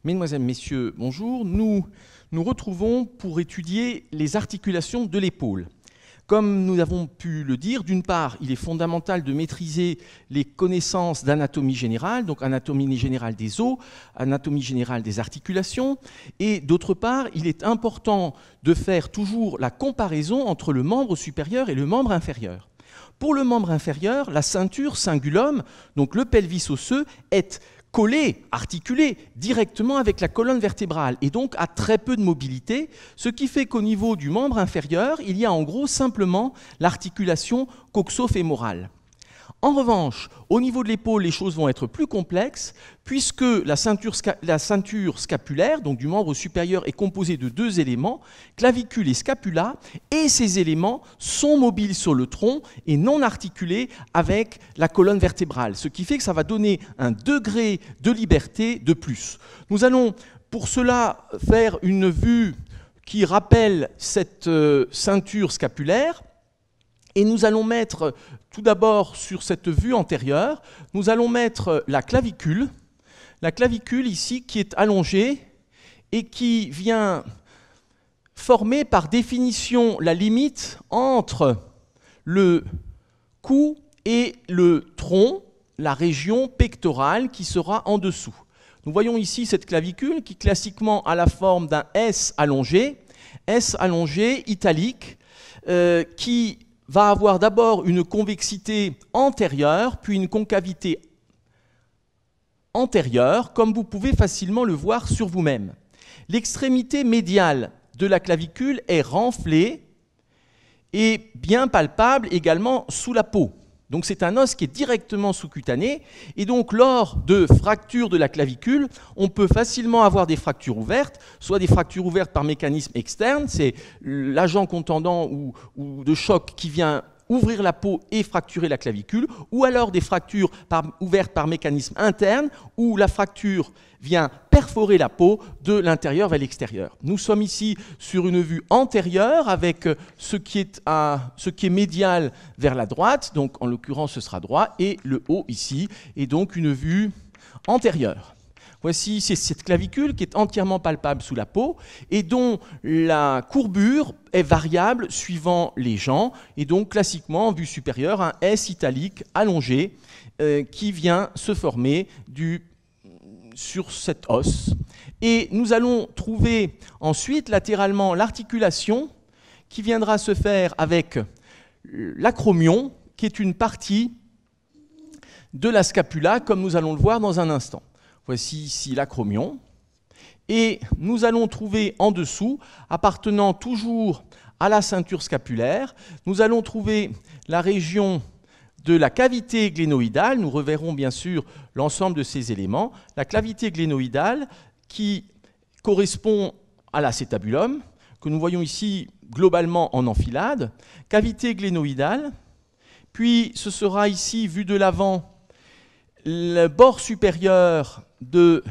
Mesdemoiselles, Messieurs, bonjour. Nous nous retrouvons pour étudier les articulations de l'épaule. Comme nous avons pu le dire, d'une part, il est fondamental de maîtriser les connaissances d'anatomie générale, donc anatomie générale des os, anatomie générale des articulations, et d'autre part, il est important de faire toujours la comparaison entre le membre supérieur et le membre inférieur. Pour le membre inférieur, la ceinture cingulum, donc le pelvis osseux, est collé, articulé directement avec la colonne vertébrale et donc a très peu de mobilité, ce qui fait qu'au niveau du membre inférieur, il y a en gros simplement l'articulation coxo-fémorale. En revanche, au niveau de l'épaule, les choses vont être plus complexes puisque la ceinture scapulaire, donc du membre supérieur, est composée de deux éléments, clavicule et scapula, et ces éléments sont mobiles sur le tronc et non articulés avec la colonne vertébrale, ce qui fait que ça va donner un degré de liberté de plus. Nous allons pour cela faire une vue qui rappelle cette ceinture scapulaire. Et nous allons mettre, tout d'abord sur cette vue antérieure, nous allons mettre la clavicule ici qui est allongée et qui vient former par définition la limite entre le cou et le tronc, la région pectorale qui sera en dessous. Nous voyons ici cette clavicule qui classiquement a la forme d'un S allongé italique, qui va avoir d'abord une convexité antérieure, puis une concavité antérieure, comme vous pouvez facilement le voir sur vous-même. L'extrémité médiale de la clavicule est renflée et bien palpable également sous la peau. Donc c'est un os qui est directement sous-cutané, et donc lors de fractures de la clavicule, on peut facilement avoir des fractures ouvertes, soit des fractures ouvertes par mécanisme externe, c'est l'agent contendant ou de choc qui vient ouvrir la peau et fracturer la clavicule, ou alors des fractures ouvertes par mécanisme interne, où la fracture vient perforer la peau de l'intérieur vers l'extérieur. Nous sommes ici sur une vue antérieure avec ce qui est médial vers la droite, donc en l'occurrence ce sera droit, et le haut ici, et donc une vue antérieure. Voici cette clavicule qui est entièrement palpable sous la peau et dont la courbure est variable suivant les gens, et donc classiquement en vue supérieure un S italique allongé qui vient se former sur cet os. Et nous allons trouver ensuite latéralement l'articulation qui viendra se faire avec l'acromion, qui est une partie de la scapula, comme nous allons le voir dans un instant. Voici ici l'acromion. Et nous allons trouver en dessous, appartenant toujours à la ceinture scapulaire, nous allons trouver la région de la cavité glénoïdale. Nous reverrons bien sûr l'ensemble de ces éléments. La cavité glénoïdale qui correspond à l'acétabulum, que nous voyons ici globalement en enfilade. Cavité glénoïdale. Puis ce sera ici, vu de l'avant, le bord supérieur de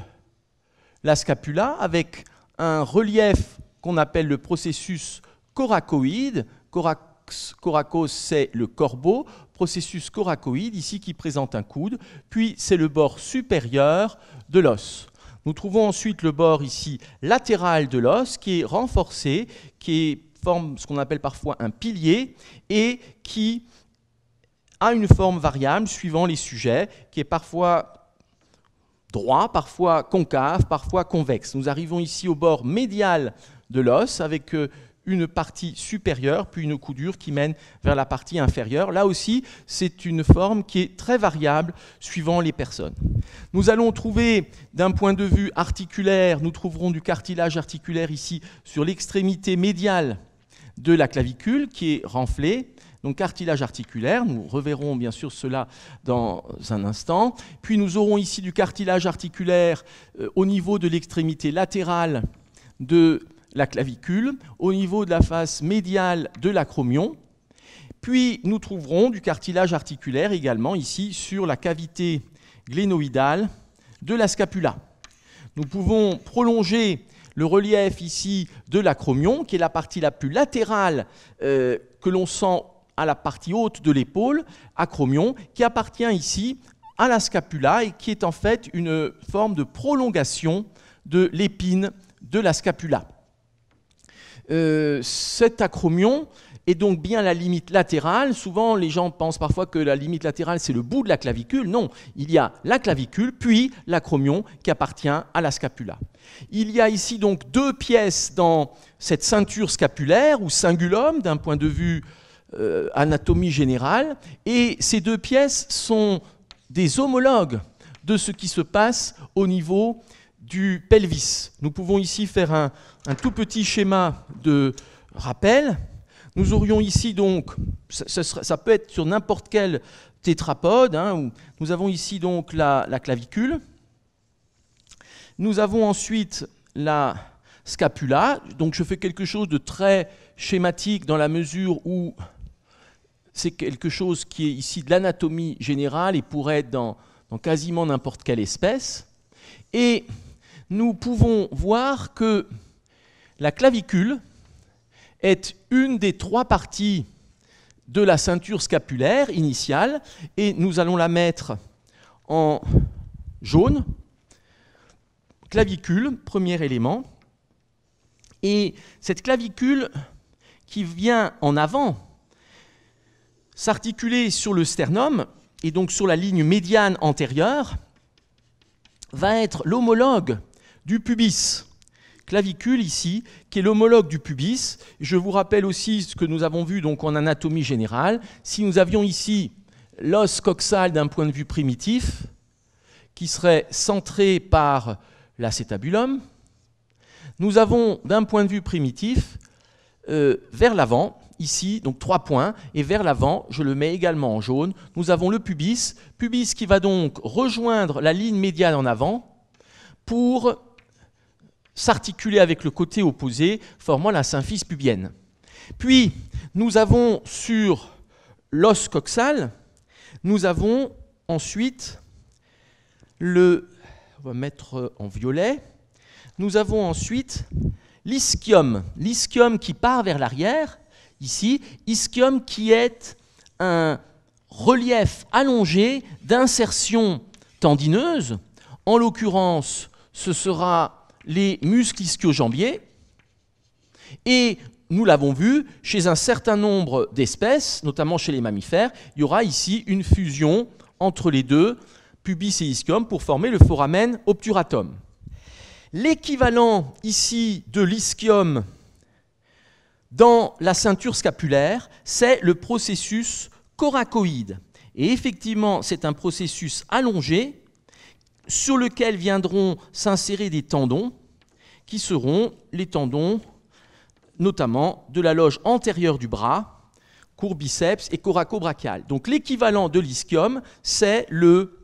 la scapula avec un relief qu'on appelle le processus coracoïde. Coracos, c'est le corbeau. Processus coracoïde, ici, qui présente un coude. Puis, c'est le bord supérieur de l'os. Nous trouvons ensuite le bord ici latéral de l'os qui est renforcé, qui forme ce qu'on appelle parfois un pilier et qui a une forme variable suivant les sujets, qui est parfois droit, parfois concave, parfois convexe. Nous arrivons ici au bord médial de l'os avec une partie supérieure, puis une coudure qui mène vers la partie inférieure. Là aussi, c'est une forme qui est très variable suivant les personnes. Nous allons trouver, d'un point de vue articulaire, nous trouverons du cartilage articulaire ici sur l'extrémité médiale de la clavicule qui est renflée. Donc cartilage articulaire, nous reverrons bien sûr cela dans un instant. Puis nous aurons ici du cartilage articulaire au niveau de l'extrémité latérale de la clavicule, au niveau de la face médiale de l'acromion. Puis nous trouverons du cartilage articulaire également ici sur la cavité glénoïdale de la scapula. Nous pouvons prolonger le relief ici de l'acromion, qui est la partie la plus latérale que l'on sent à la partie haute de l'épaule, acromion, qui appartient ici à la scapula et qui est en fait une forme de prolongation de l'épine de la scapula. Cet acromion est donc bien la limite latérale. Souvent, les gens pensent parfois que la limite latérale, c'est le bout de la clavicule. Non, il y a la clavicule, puis l'acromion qui appartient à la scapula. Il y a ici donc deux pièces dans cette ceinture scapulaire, ou cingulum, d'un point de vue anatomie générale, et ces deux pièces sont des homologues de ce qui se passe au niveau du pelvis. Nous pouvons ici faire un tout petit schéma de rappel. Nous aurions ici donc, ça peut être sur n'importe quel tétrapode, où nous avons ici donc la clavicule. Nous avons ensuite la scapula. Donc je fais quelque chose de très schématique dans la mesure où c'est quelque chose qui est ici de l'anatomie générale et pourrait être dans quasiment n'importe quelle espèce. Et nous pouvons voir que la clavicule est une des trois parties de la ceinture scapulaire initiale, et nous allons la mettre en jaune. Clavicule, premier élément. Et cette clavicule qui vient en avant s'articuler sur le sternum, et donc sur la ligne médiane antérieure, va être l'homologue du pubis. Clavicule ici, qui est l'homologue du pubis. Je vous rappelle aussi ce que nous avons vu donc en anatomie générale. Si nous avions ici l'os coxal d'un point de vue primitif, qui serait centré par l'acétabulum, nous avons d'un point de vue primitif vers l'avant, ici, donc 3 points, et vers l'avant, je le mets également en jaune, nous avons le pubis qui va donc rejoindre la ligne médiane en avant pour s'articuler avec le côté opposé, formant la symphyse pubienne. Puis, nous avons sur l'os coxal, nous avons ensuite on va mettre en violet, nous avons ensuite l'ischium. L'ischium qui part vers l'arrière, ici, ischium qui est un relief allongé d'insertion tendineuse. En l'occurrence, ce sera les muscles ischio-jambiers, et nous l'avons vu, chez un certain nombre d'espèces, notamment chez les mammifères, il y aura ici une fusion entre les deux, pubis et ischium, pour former le foramen obturatum. L'équivalent ici de l'ischium dans la ceinture scapulaire, c'est le processus coracoïde. Et effectivement, c'est un processus allongé sur lequel viendront s'insérer des tendons qui seront les tendons notamment de la loge antérieure du bras, courbiceps et coracobrachial. Donc l'équivalent de l'ischium, c'est le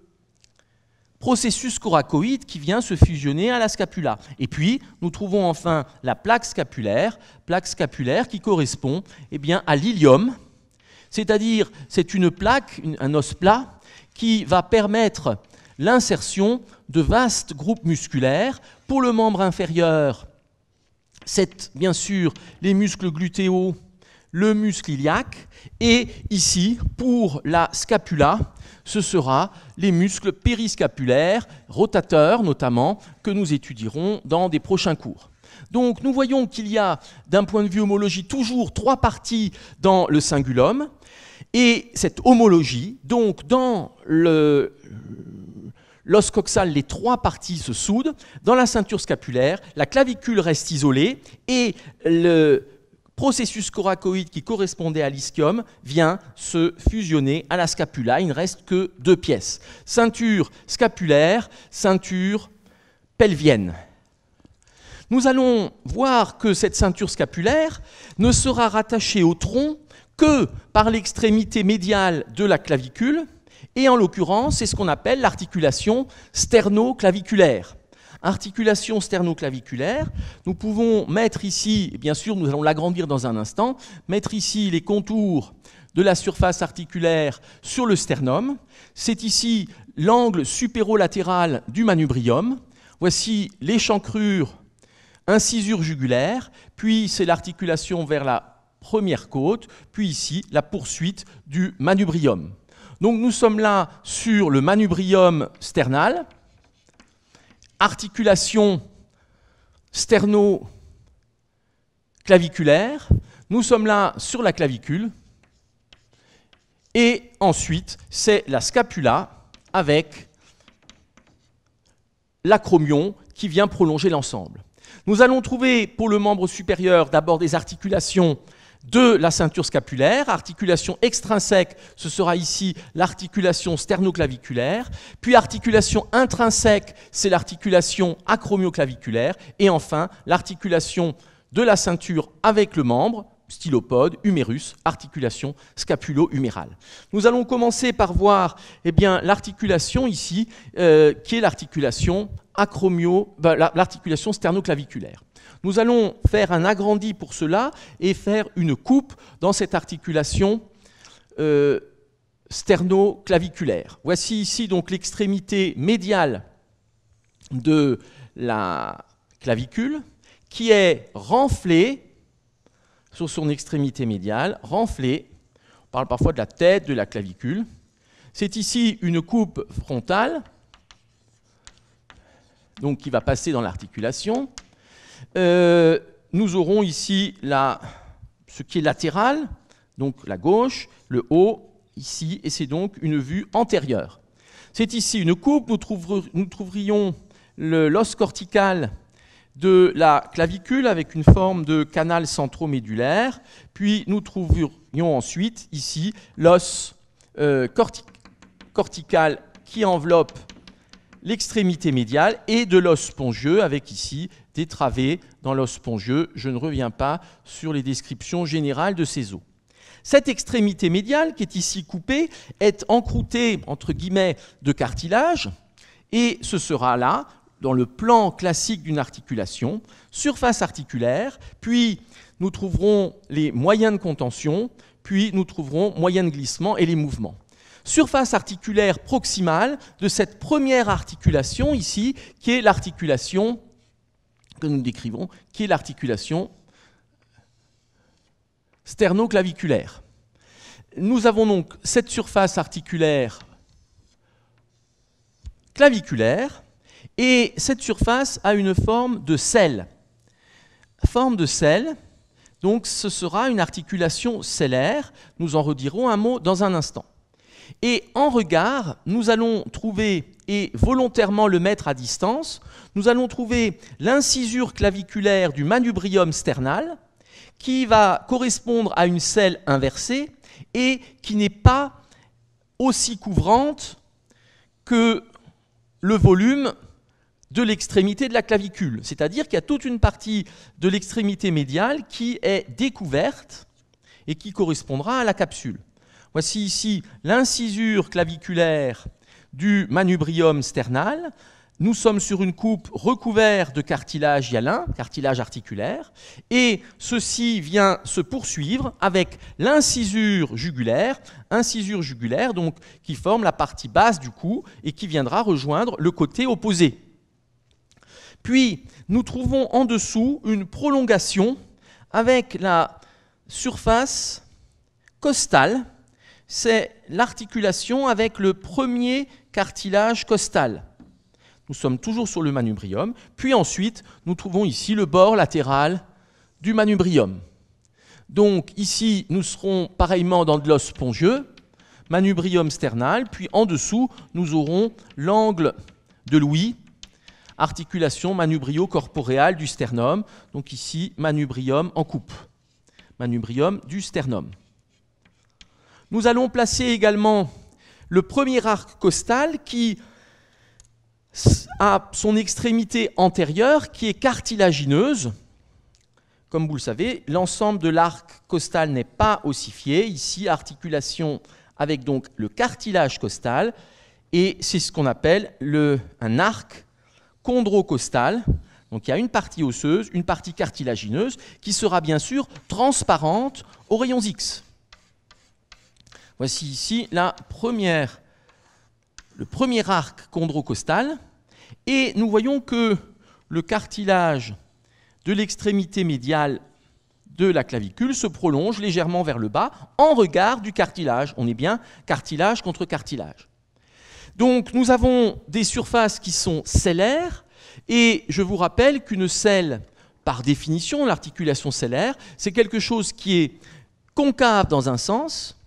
processus coracoïde qui vient se fusionner à la scapula. Et puis, nous trouvons enfin la plaque scapulaire qui correspond à l'ilium, c'est-à-dire c'est une plaque, un os plat, qui va permettre l'insertion de vastes groupes musculaires. Pour le membre inférieur, c'est bien sûr les muscles glutéaux, le muscle iliaque, et ici, pour la scapula, ce sera les muscles périscapulaires, rotateurs notamment, que nous étudierons dans des prochains cours. Donc nous voyons qu'il y a, d'un point de vue homologie, toujours 3 parties dans le cingulum, et cette homologie, donc dans l'os coxal, les 3 parties se soudent. Dans la ceinture scapulaire, la clavicule reste isolée et le processus coracoïde qui correspondait à l'ischium vient se fusionner à la scapula. Il ne reste que 2 pièces. Ceinture scapulaire, ceinture pelvienne. Nous allons voir que cette ceinture scapulaire ne sera rattachée au tronc que par l'extrémité médiale de la clavicule, et en l'occurrence, c'est ce qu'on appelle l'articulation sternoclaviculaire. Articulation sternoclaviculaire, nous pouvons mettre ici, et bien sûr nous allons l'agrandir dans un instant, mettre ici les contours de la surface articulaire sur le sternum. C'est ici l'angle supérolatéral du manubrium. Voici l'échancrure, incisure jugulaire, puis c'est l'articulation vers la première côte, puis ici la poursuite du manubrium. Donc nous sommes là sur le manubrium sternal, articulation sternoclaviculaire. Nous sommes là sur la clavicule. Et ensuite, c'est la scapula avec l'acromion qui vient prolonger l'ensemble. Nous allons trouver pour le membre supérieur d'abord des articulations de la ceinture scapulaire. Articulation extrinsèque, ce sera ici l'articulation sternoclaviculaire. Puis articulation intrinsèque, c'est l'articulation acromioclaviculaire. Et enfin, l'articulation de la ceinture avec le membre, stylopode, humérus, articulation scapulo-humérale. Nous allons commencer par voir l'articulation ici, qui est l'articulation l'articulation sternoclaviculaire. Nous allons faire un agrandi pour cela et faire une coupe dans cette articulation sternoclaviculaire. Voici ici donc l'extrémité médiale de la clavicule qui est renflée sur son extrémité médiale, renflée. On parle parfois de la tête de la clavicule. C'est ici une coupe frontale, donc qui va passer dans l'articulation. Nous aurons ici ce qui est latéral, donc la gauche, le haut, ici, et c'est donc une vue antérieure. C'est ici une coupe, nous trouverions l'os cortical de la clavicule avec une forme de canal centromédulaire, puis nous trouverions ensuite ici l'os cortical qui enveloppe l'extrémité médiale et de l'os spongieux avec ici des travées dans l'os spongieux. Je ne reviens pas sur les descriptions générales de ces os. Cette extrémité médiale qui est ici coupée est encroûtée entre guillemets de cartilage et ce sera là dans le plan classique d'une articulation, surface articulaire, puis nous trouverons les moyens de contention, puis nous trouverons moyens de glissement et les mouvements. Surface articulaire proximale de cette première articulation ici, qui est l'articulation que nous décrivons, qui est l'articulation sternoclaviculaire. Nous avons donc cette surface articulaire claviculaire, et cette surface a une forme de selle. Forme de selle, donc ce sera une articulation sellaire. Nous en redirons un mot dans un instant. Et en regard, nous allons trouver, et volontairement le mettre à distance, nous allons trouver l'incisure claviculaire du manubrium sternal, qui va correspondre à une selle inversée et qui n'est pas aussi couvrante que le volume de l'extrémité de la clavicule. C'est-à-dire qu'il y a toute une partie de l'extrémité médiale qui est découverte et qui correspondra à la capsule. Voici ici l'incisure claviculaire du manubrium sternal. Nous sommes sur une coupe recouverte de cartilage hyalin, cartilage articulaire, et ceci vient se poursuivre avec l'incisure jugulaire donc, qui forme la partie basse du cou et qui viendra rejoindre le côté opposé. Puis, nous trouvons en dessous une prolongation avec la surface costale. C'est l'articulation avec le premier cartilage costal. Nous sommes toujours sur le manubrium. Puis ensuite, nous trouvons ici le bord latéral du manubrium. Donc ici, nous serons pareillement dans de l'os spongieux, manubrium sternal. Puis en dessous, nous aurons l'angle de l'ouïe, articulation manubrio-corporéale du sternum. Donc ici, manubrium en coupe. Manubrium du sternum. Nous allons placer également le premier arc costal qui a son extrémité antérieure qui est cartilagineuse. Comme vous le savez, l'ensemble de l'arc costal n'est pas ossifié. Ici, articulation avec donc le cartilage costal. Et c'est ce qu'on appelle un arc chondrocostal. Donc il y a une partie osseuse, une partie cartilagineuse, qui sera bien sûr transparente aux rayons X. Voici ici le premier arc chondrocostal, et nous voyons que le cartilage de l'extrémité médiale de la clavicule se prolonge légèrement vers le bas en regard du cartilage. On est bien cartilage contre cartilage. Donc nous avons des surfaces qui sont sellaires, Et je vous rappelle qu'une selle, par définition, l'articulation sellaire, c'est quelque chose qui est concave dans un sens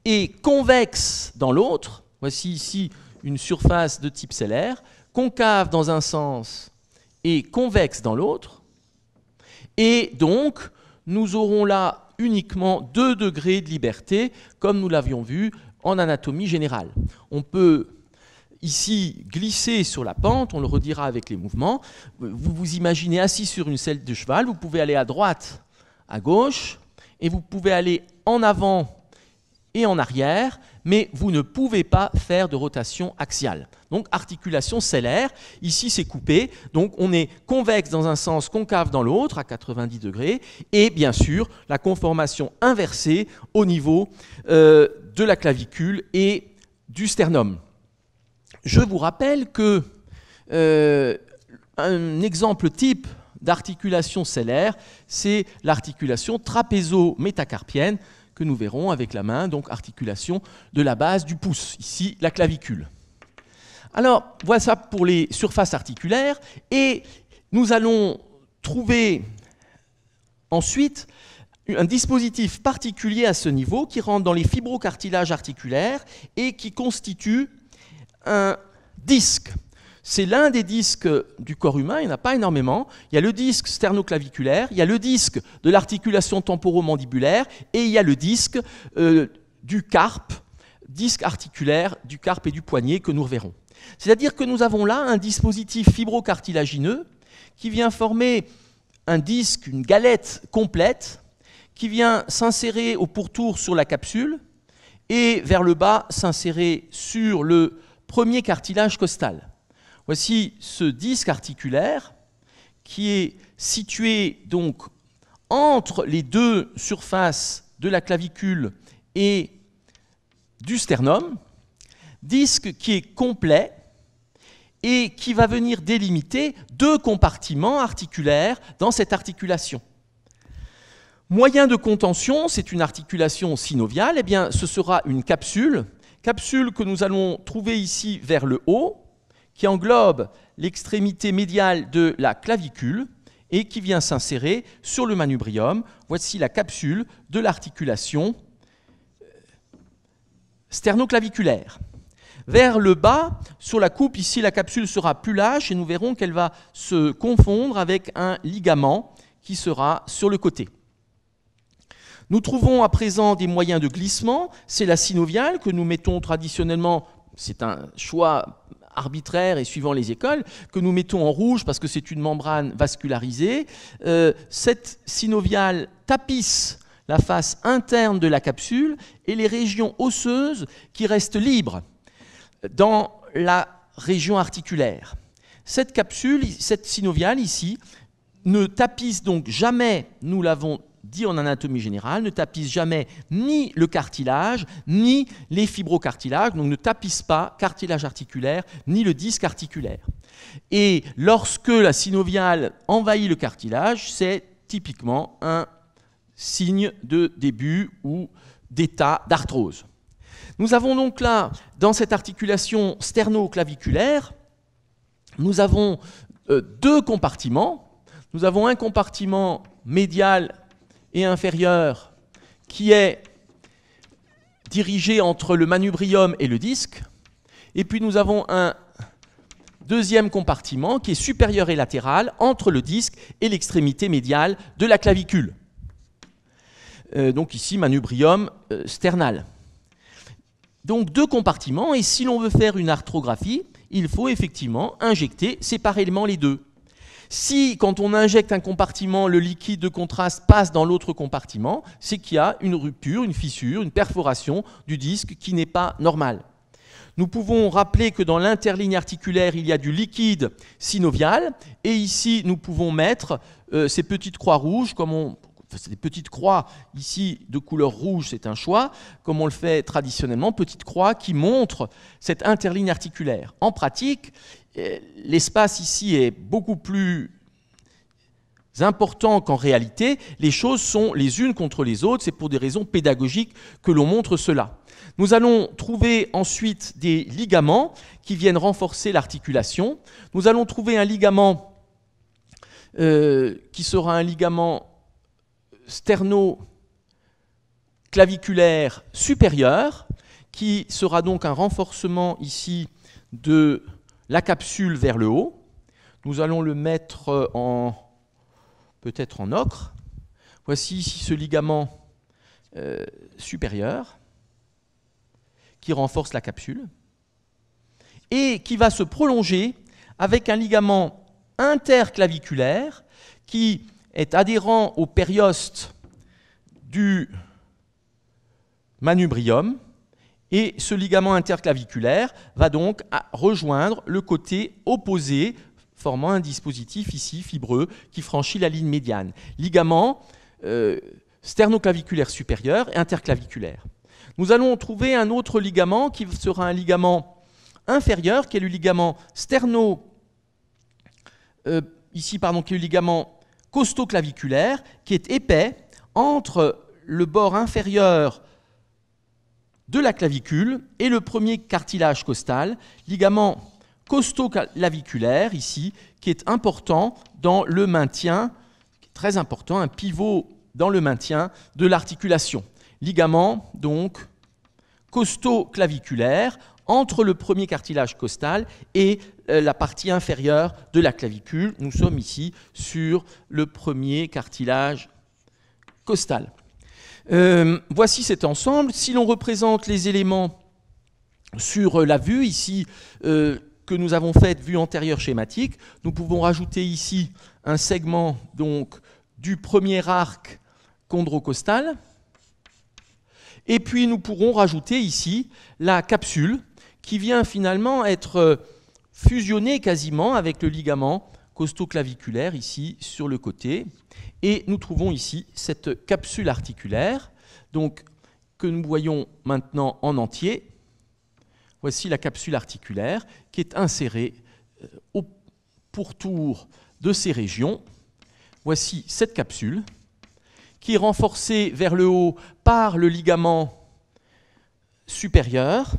et convexe dans l'autre. Voici ici une surface de type sellaire, concave dans un sens et convexe dans l'autre. Et donc, nous aurons là uniquement 2 degrés de liberté, comme nous l'avions vu en anatomie générale. On peut ici glisser sur la pente, on le redira avec les mouvements. Vous vous imaginez assis sur une selle de cheval, vous pouvez aller à droite, à gauche, et vous pouvez aller en avant et en arrière, mais vous ne pouvez pas faire de rotation axiale. Donc articulation sellaire, ici c'est coupé, donc on est convexe dans un sens, concave dans l'autre, à 90 degrés, et bien sûr la conformation inversée au niveau de la clavicule et du sternum. Je vous rappelle que un exemple type d'articulation sellaire, c'est l'articulation trapézo-métacarpienne que nous verrons avec la main, donc articulation de la base du pouce, ici la clavicule. Alors, voilà ça pour les surfaces articulaires, et nous allons trouver ensuite un dispositif particulier à ce niveau qui rentre dans les fibrocartilages articulaires et qui constitue un disque. C'est l'un des disques du corps humain, il n'y en a pas énormément. Il y a le disque sternoclaviculaire, il y a le disque de l'articulation temporomandibulaire et il y a le disque du carpe, disque articulaire du carpe et du poignet que nous reverrons. C'est-à-dire que nous avons là un dispositif fibrocartilagineux qui vient former un disque, une galette complète, qui vient s'insérer au pourtour sur la capsule et vers le bas s'insérer sur le premier cartilage costal. Voici ce disque articulaire qui est situé donc entre les 2 surfaces de la clavicule et du sternum, disque qui est complet et qui va venir délimiter 2 compartiments articulaires dans cette articulation. Moyen de contention, c'est une articulation synoviale, eh bien ce sera une capsule que nous allons trouver ici vers le haut, qui englobe l'extrémité médiale de la clavicule et qui vient s'insérer sur le manubrium. Voici la capsule de l'articulation sternoclaviculaire. Vers le bas, sur la coupe, ici la capsule sera plus lâche et nous verrons qu'elle va se confondre avec un ligament qui sera sur le côté. Nous trouvons à présent des moyens de glissement, c'est la synoviale que nous mettons traditionnellement, c'est un choix arbitraire et suivant les écoles, que nous mettons en rouge parce que c'est une membrane vascularisée. Cette synoviale tapisse la face interne de la capsule et les régions osseuses qui restent libres dans la région articulaire. Cette capsule, cette synoviale ici, ne tapisse donc jamais, nous l'avons dit en anatomie générale, ne tapisse jamais ni le cartilage, ni les fibrocartilages, donc ne tapisse pas cartilage articulaire, ni le disque articulaire. Et lorsque la synoviale envahit le cartilage, c'est typiquement un signe de début ou d'état d'arthrose. Nous avons donc là, dans cette articulation sternoclaviculaire, nous avons 2 compartiments. Nous avons un compartiment médial et inférieur qui est dirigé entre le manubrium et le disque. Et puis nous avons un deuxième compartiment qui est supérieur et latéral entre le disque et l'extrémité médiale de la clavicule. Donc ici, manubrium sternal. Donc 2 compartiments, et si l'on veut faire une arthrographie, il faut effectivement injecter séparément les 2. Si, quand on injecte un compartiment, le liquide de contraste passe dans l'autre compartiment, c'est qu'il y a une rupture, une fissure, une perforation du disque qui n'est pas normale. Nous pouvons rappeler que dans l'interligne articulaire, il y a du liquide synovial, et ici, nous pouvons mettre ces petites croix rouges, c'est des petites croix ici de couleur rouge, c'est un choix, comme on le fait traditionnellement, petites croix qui montrent cette interligne articulaire. En pratique, l'espace ici est beaucoup plus important qu'en réalité, les choses sont les unes contre les autres. C'est pour des raisons pédagogiques que l'on montre cela. Nous allons trouver ensuite des ligaments qui viennent renforcer l'articulation. Nous allons trouver un ligament qui sera un ligament sternoclaviculaire supérieur, qui sera donc un renforcement ici de la capsule vers le haut. Nous allons le mettre peut-être en ocre. Voici ici ce ligament supérieur qui renforce la capsule et qui va se prolonger avec un ligament interclaviculaire qui est adhérent au périoste du manubrium, et ce ligament interclaviculaire va donc rejoindre le côté opposé, formant un dispositif ici fibreux qui franchit la ligne médiane. Ligament sternoclaviculaire supérieur et interclaviculaire. Nous allons trouver un autre ligament qui sera un ligament inférieur, qui est le ligament costoclaviculaire, qui est épais entre le bord inférieur de la clavicule et le premier cartilage costal, ligament costoclaviculaire ici, qui est important dans le maintien, très important, un pivot dans le maintien de l'articulation. Ligament donc costoclaviculaire entre le premier cartilage costal et la partie inférieure de la clavicule. Nous sommes ici sur le premier cartilage costal. Voici cet ensemble. Si l'on représente les éléments sur la vue, ici, que nous avons fait vue antérieure schématique, nous pouvons rajouter ici un segment donc, du premier arc chondrocostal. Et puis nous pourrons rajouter ici la capsule qui vient finalement être fusionnée quasiment avec le ligament costoclaviculaire ici sur le côté. Et nous trouvons ici cette capsule articulaire donc, que nous voyons maintenant en entier. Voici la capsule articulaire qui est insérée au pourtour de ces régions. Voici cette capsule qui est renforcée vers le haut par le ligament supérieur.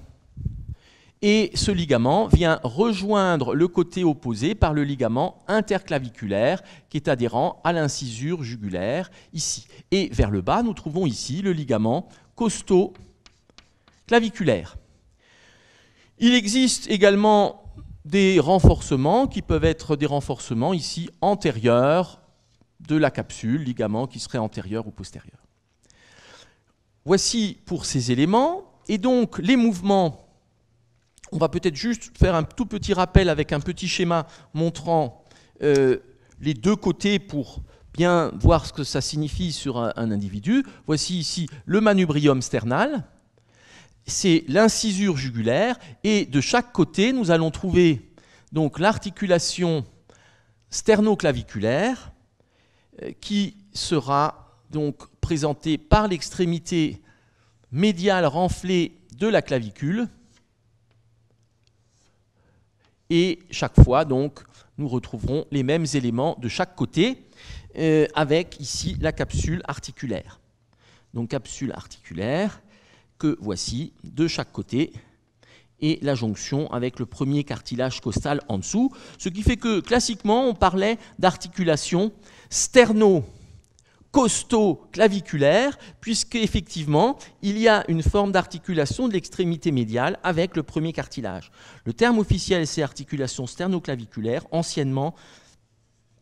Et ce ligament vient rejoindre le côté opposé par le ligament interclaviculaire qui est adhérent à l'incisure jugulaire ici. Et vers le bas, nous trouvons ici le ligament costoclaviculaire. Il existe également des renforcements qui peuvent être des renforcements ici antérieurs de la capsule, ligament qui serait antérieur ou postérieur. Voici pour ces éléments. Et donc les mouvements. On va peut-être juste faire un tout petit rappel avec un petit schéma montrant les deux côtés pour bien voir ce que ça signifie sur un individu. Voici ici le manubrium sternal, c'est l'incisure jugulaire, et de chaque côté, nous allons trouver donc l'articulation sternoclaviculaire qui sera donc présentée par l'extrémité médiale renflée de la clavicule. Et chaque fois, donc, nous retrouverons les mêmes éléments de chaque côté, avec ici la capsule articulaire. Donc, capsule articulaire que voici de chaque côté, et la jonction avec le premier cartilage costal en dessous. Ce qui fait que, classiquement, on parlait d'articulation sterno-costoclaviculaire, puisqu'effectivement, il y a une forme d'articulation de l'extrémité médiale avec le premier cartilage. Le terme officiel, c'est articulation sternoclaviculaire, anciennement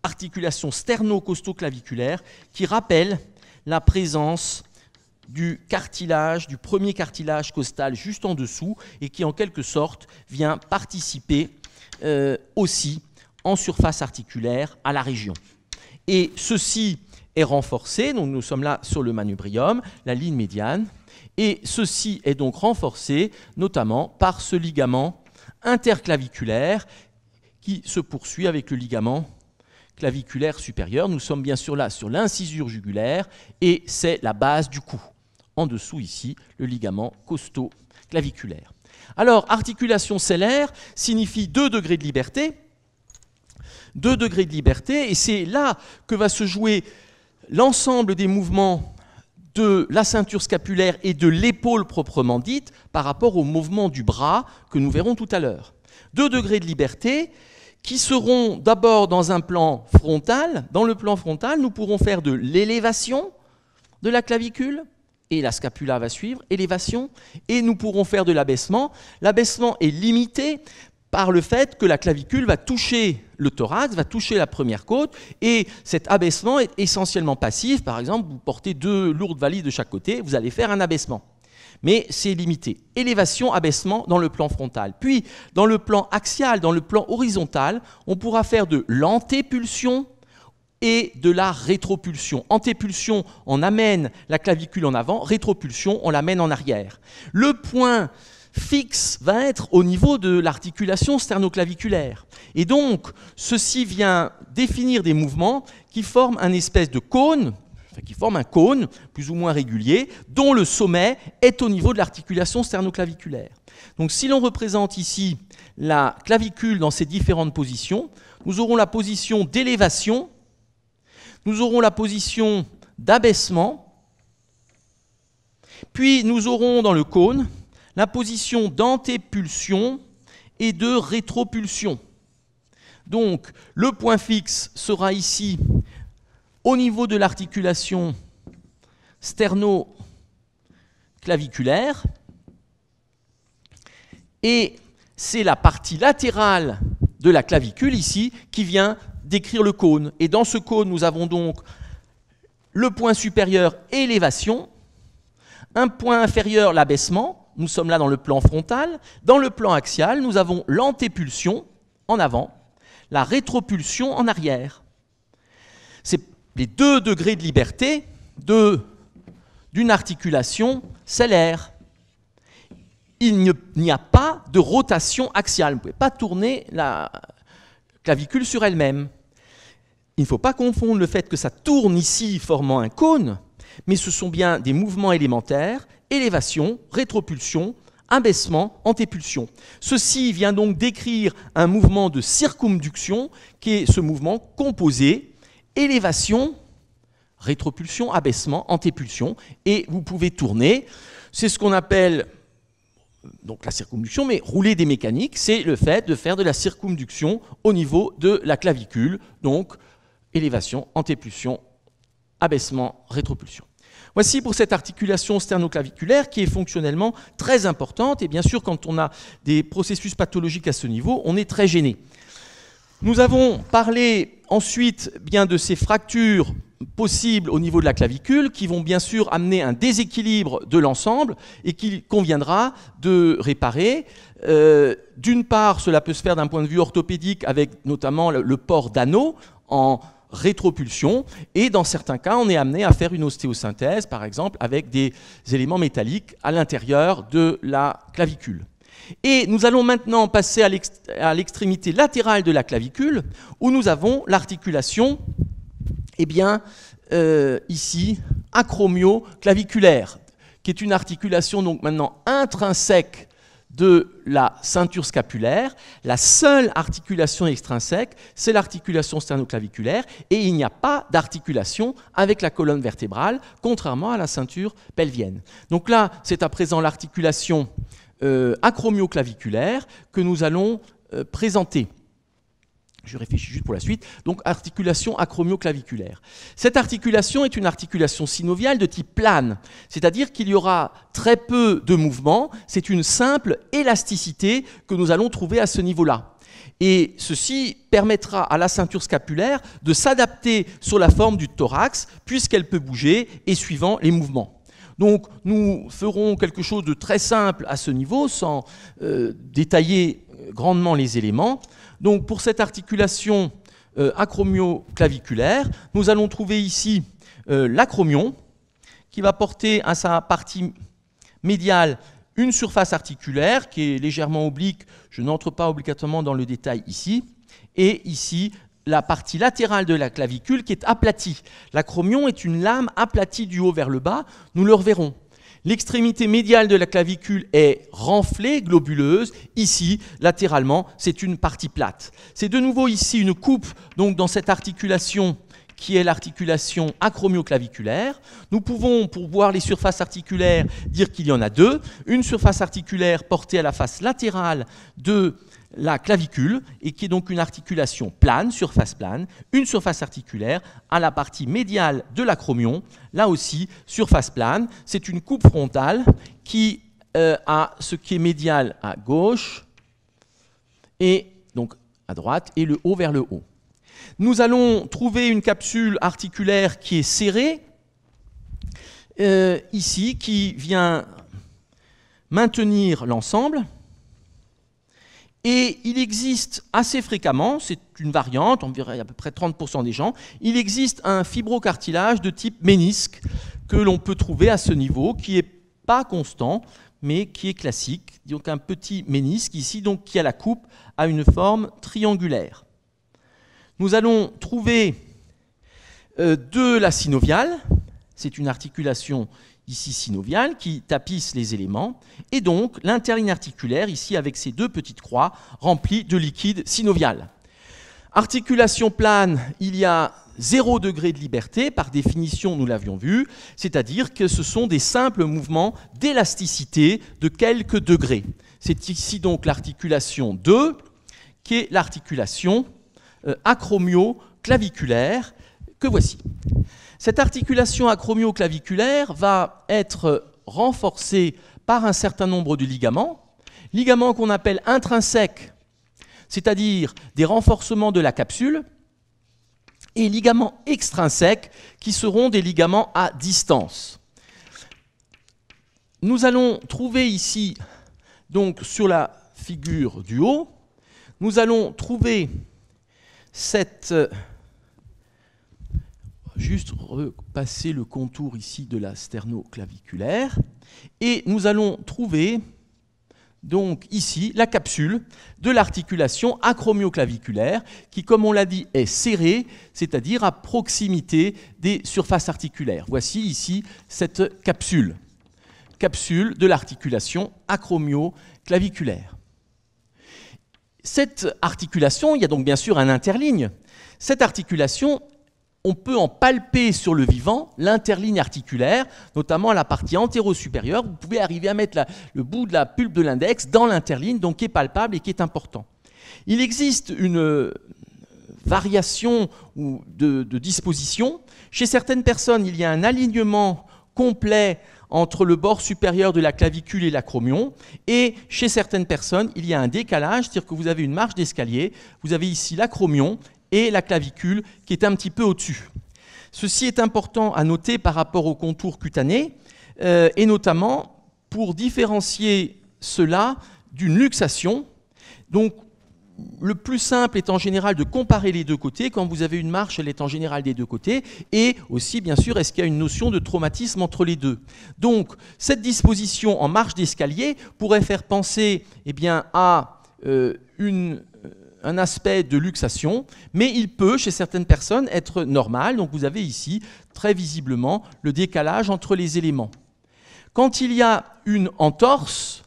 articulation sterno-costoclaviculaire, qui rappelle la présence du cartilage, du premier cartilage costal juste en dessous, et qui en quelque sorte vient participer aussi en surface articulaire à la région. Et ceci est renforcé, donc nous sommes là sur le manubrium, la ligne médiane, et ceci est donc renforcé notamment par ce ligament interclaviculaire qui se poursuit avec le ligament claviculaire supérieur. Nous sommes bien sûr là sur l'incisure jugulaire et c'est la base du cou. En dessous ici, le ligament costoclaviculaire. Alors, articulation sellaire signifie 2 degrés de liberté. 2 degrés de liberté, et c'est là que va se jouer l'ensemble des mouvements de la ceinture scapulaire et de l'épaule proprement dite par rapport au mouvement du bras que nous verrons tout à l'heure. 2 degrés de liberté qui seront d'abord dans un plan frontal. Dans le plan frontal, nous pourrons faire de l'élévation de la clavicule, et la scapula va suivre, élévation, et nous pourrons faire de l'abaissement. L'abaissement est limité par le fait que la clavicule va toucher le thorax, va toucher la première côte, et cet abaissement est essentiellement passif. Par exemple, vous portez 2 lourdes valises de chaque côté, vous allez faire un abaissement. Mais c'est limité. Élévation, abaissement dans le plan frontal. Puis, dans le plan axial, dans le plan horizontal, on pourra faire de l'antépulsion et de la rétropulsion. Antépulsion, on amène la clavicule en avant, rétropulsion, on l'amène en arrière. Le point fixe va être au niveau de l'articulation sternoclaviculaire. Et donc, ceci vient définir des mouvements qui forment un espèce de cône, qui forment un cône plus ou moins régulier, dont le sommet est au niveau de l'articulation sternoclaviculaire. Donc, si l'on représente ici la clavicule dans ses différentes positions, nous aurons la position d'élévation, nous aurons la position d'abaissement, puis nous aurons dans le cône la position d'antépulsion et de rétropulsion. Donc, le point fixe sera ici au niveau de l'articulation sternoclaviculaire, et c'est la partie latérale de la clavicule ici qui vient décrire le cône. Et dans ce cône, nous avons donc le point supérieur, élévation, un point inférieur, l'abaissement. Nous sommes là dans le plan frontal. Dans le plan axial, nous avons l'antépulsion en avant, la rétropulsion en arrière. C'est les 2 degrés de liberté d'une articulation cellaire. Il n'y a pas de rotation axiale. Vous ne pouvez pas tourner la clavicule sur elle-même. Il ne faut pas confondre le fait que ça tourne ici, formant un cône, mais ce sont bien des mouvements élémentaires, élévation, rétropulsion, abaissement, antépulsion. Ceci vient donc décrire un mouvement de circumduction, qui est ce mouvement composé, élévation, rétropulsion, abaissement, antépulsion, et vous pouvez tourner. C'est ce qu'on appelle donc la circumduction, mais rouler des mécaniques, c'est le fait de faire de la circumduction au niveau de la clavicule, donc élévation, antépulsion, abaissement, rétropulsion. Voici pour cette articulation sternoclaviculaire qui est fonctionnellement très importante, et bien sûr quand on a des processus pathologiques à ce niveau, on est très gêné. Nous avons parlé ensuite bien de ces fractures possibles au niveau de la clavicule qui vont bien sûr amener un déséquilibre de l'ensemble et qu'il conviendra de réparer. D'une part, cela peut se faire d'un point de vue orthopédique avec notamment le port d'anneaux en rétropulsion, et dans certains cas, on est amené à faire une ostéosynthèse, par exemple, avec des éléments métalliques à l'intérieur de la clavicule. Et nous allons maintenant passer à l'extrémité latérale de la clavicule, où nous avons l'articulation, eh bien, ici, acromioclaviculaire, qui est une articulation donc maintenant intrinsèque de la ceinture scapulaire. La seule articulation extrinsèque, c'est l'articulation sternoclaviculaire, et il n'y a pas d'articulation avec la colonne vertébrale, contrairement à la ceinture pelvienne. Donc là, c'est à présent l'articulation acromioclaviculaire que nous allons présenter. Je réfléchis juste pour la suite. Donc, articulation acromioclaviculaire. Cette articulation est une articulation synoviale de type plane, c'est-à-dire qu'il y aura très peu de mouvement. C'est une simple élasticité que nous allons trouver à ce niveau-là. Et ceci permettra à la ceinture scapulaire de s'adapter sur la forme du thorax, puisqu'elle peut bouger et suivant les mouvements. Donc, nous ferons quelque chose de très simple à ce niveau, sans détailler grandement les éléments. Donc, pour cette articulation acromioclaviculaire, nous allons trouver ici l'acromion, qui va porter à sa partie médiale une surface articulaire qui est légèrement oblique. Je n'entre pas obligatoirement dans le détail ici. Et ici, la partie latérale de la clavicule qui est aplatie. L'acromion est une lame aplatie du haut vers le bas, nous le reverrons. L'extrémité médiale de la clavicule est renflée, globuleuse. Ici, latéralement, c'est une partie plate. C'est de nouveau ici une coupe donc, dans cette articulation qui est l'articulation acromioclaviculaire. Nous pouvons, pour voir les surfaces articulaires, dire qu'il y en a deux. Une surface articulaire portée à la face latérale de la clavicule, et qui est donc une articulation plane, surface plane, une surface articulaire à la partie médiale de l'acromion, là aussi, surface plane. C'est une coupe frontale qui a ce qui est médial à gauche, et donc à droite, et le haut vers le haut. Nous allons trouver une capsule articulaire qui est serrée, ici, qui vient maintenir l'ensemble. Et il existe assez fréquemment, c'est une variante, on verrait à peu près 30% des gens, il existe un fibrocartilage de type ménisque que l'on peut trouver à ce niveau, qui n'est pas constant, mais qui est classique. Donc un petit ménisque ici, donc, qui a la coupe à une forme triangulaire. Nous allons trouver de la synoviale, c'est une articulation ici synoviale, qui tapisse les éléments, et donc l'interligne articulaire, ici avec ces deux petites croix, remplie de liquide synovial. Articulation plane, il y a 0 degré de liberté, par définition nous l'avions vu, c'est-à-dire que ce sont des simples mouvements d'élasticité de quelques degrés. C'est ici donc l'articulation 2, qui est l'articulation acromioclaviculaire, que voici. Cette articulation acromioclaviculaire va être renforcée par un certain nombre de ligaments qu'on appelle intrinsèques, c'est-à-dire des renforcements de la capsule, et ligaments extrinsèques, qui seront des ligaments à distance. Nous allons trouver ici, donc sur la figure du haut, nous allons trouver cette... Juste repasser le contour ici de la sternoclaviculaire, et nous allons trouver donc ici la capsule de l'articulation acromioclaviculaire qui, comme on l'a dit, est serrée, c'est-à-dire à proximité des surfaces articulaires. Voici ici cette capsule de l'articulation acromioclaviculaire. Cette articulation, il y a donc bien sûr un interligne. Cette articulation, on peut en palper sur le vivant l'interligne articulaire, notamment la partie antéro-supérieure. Vous pouvez arriver à mettre le bout de la pulpe de l'index dans l'interligne, donc qui est palpable et qui est important. Il existe une variation de disposition. Chez certaines personnes, il y a un alignement complet entre le bord supérieur de la clavicule et l'acromion, et chez certaines personnes, il y a un décalage, c'est-à-dire que vous avez une marche d'escalier, vous avez ici l'acromion, et la clavicule qui est un petit peu au-dessus. Ceci est important à noter par rapport au contour cutané, et notamment pour différencier cela d'une luxation. Donc, le plus simple est en général de comparer les deux côtés. Quand vous avez une marche, elle est en général des deux côtés. Et aussi, bien sûr, est-ce qu'il y a une notion de traumatisme entre les deux? Donc, cette disposition en marche d'escalier pourrait faire penser à un aspect de luxation, mais il peut, chez certaines personnes, être normal. Donc vous avez ici, très visiblement, le décalage entre les éléments. Quand il y a une entorse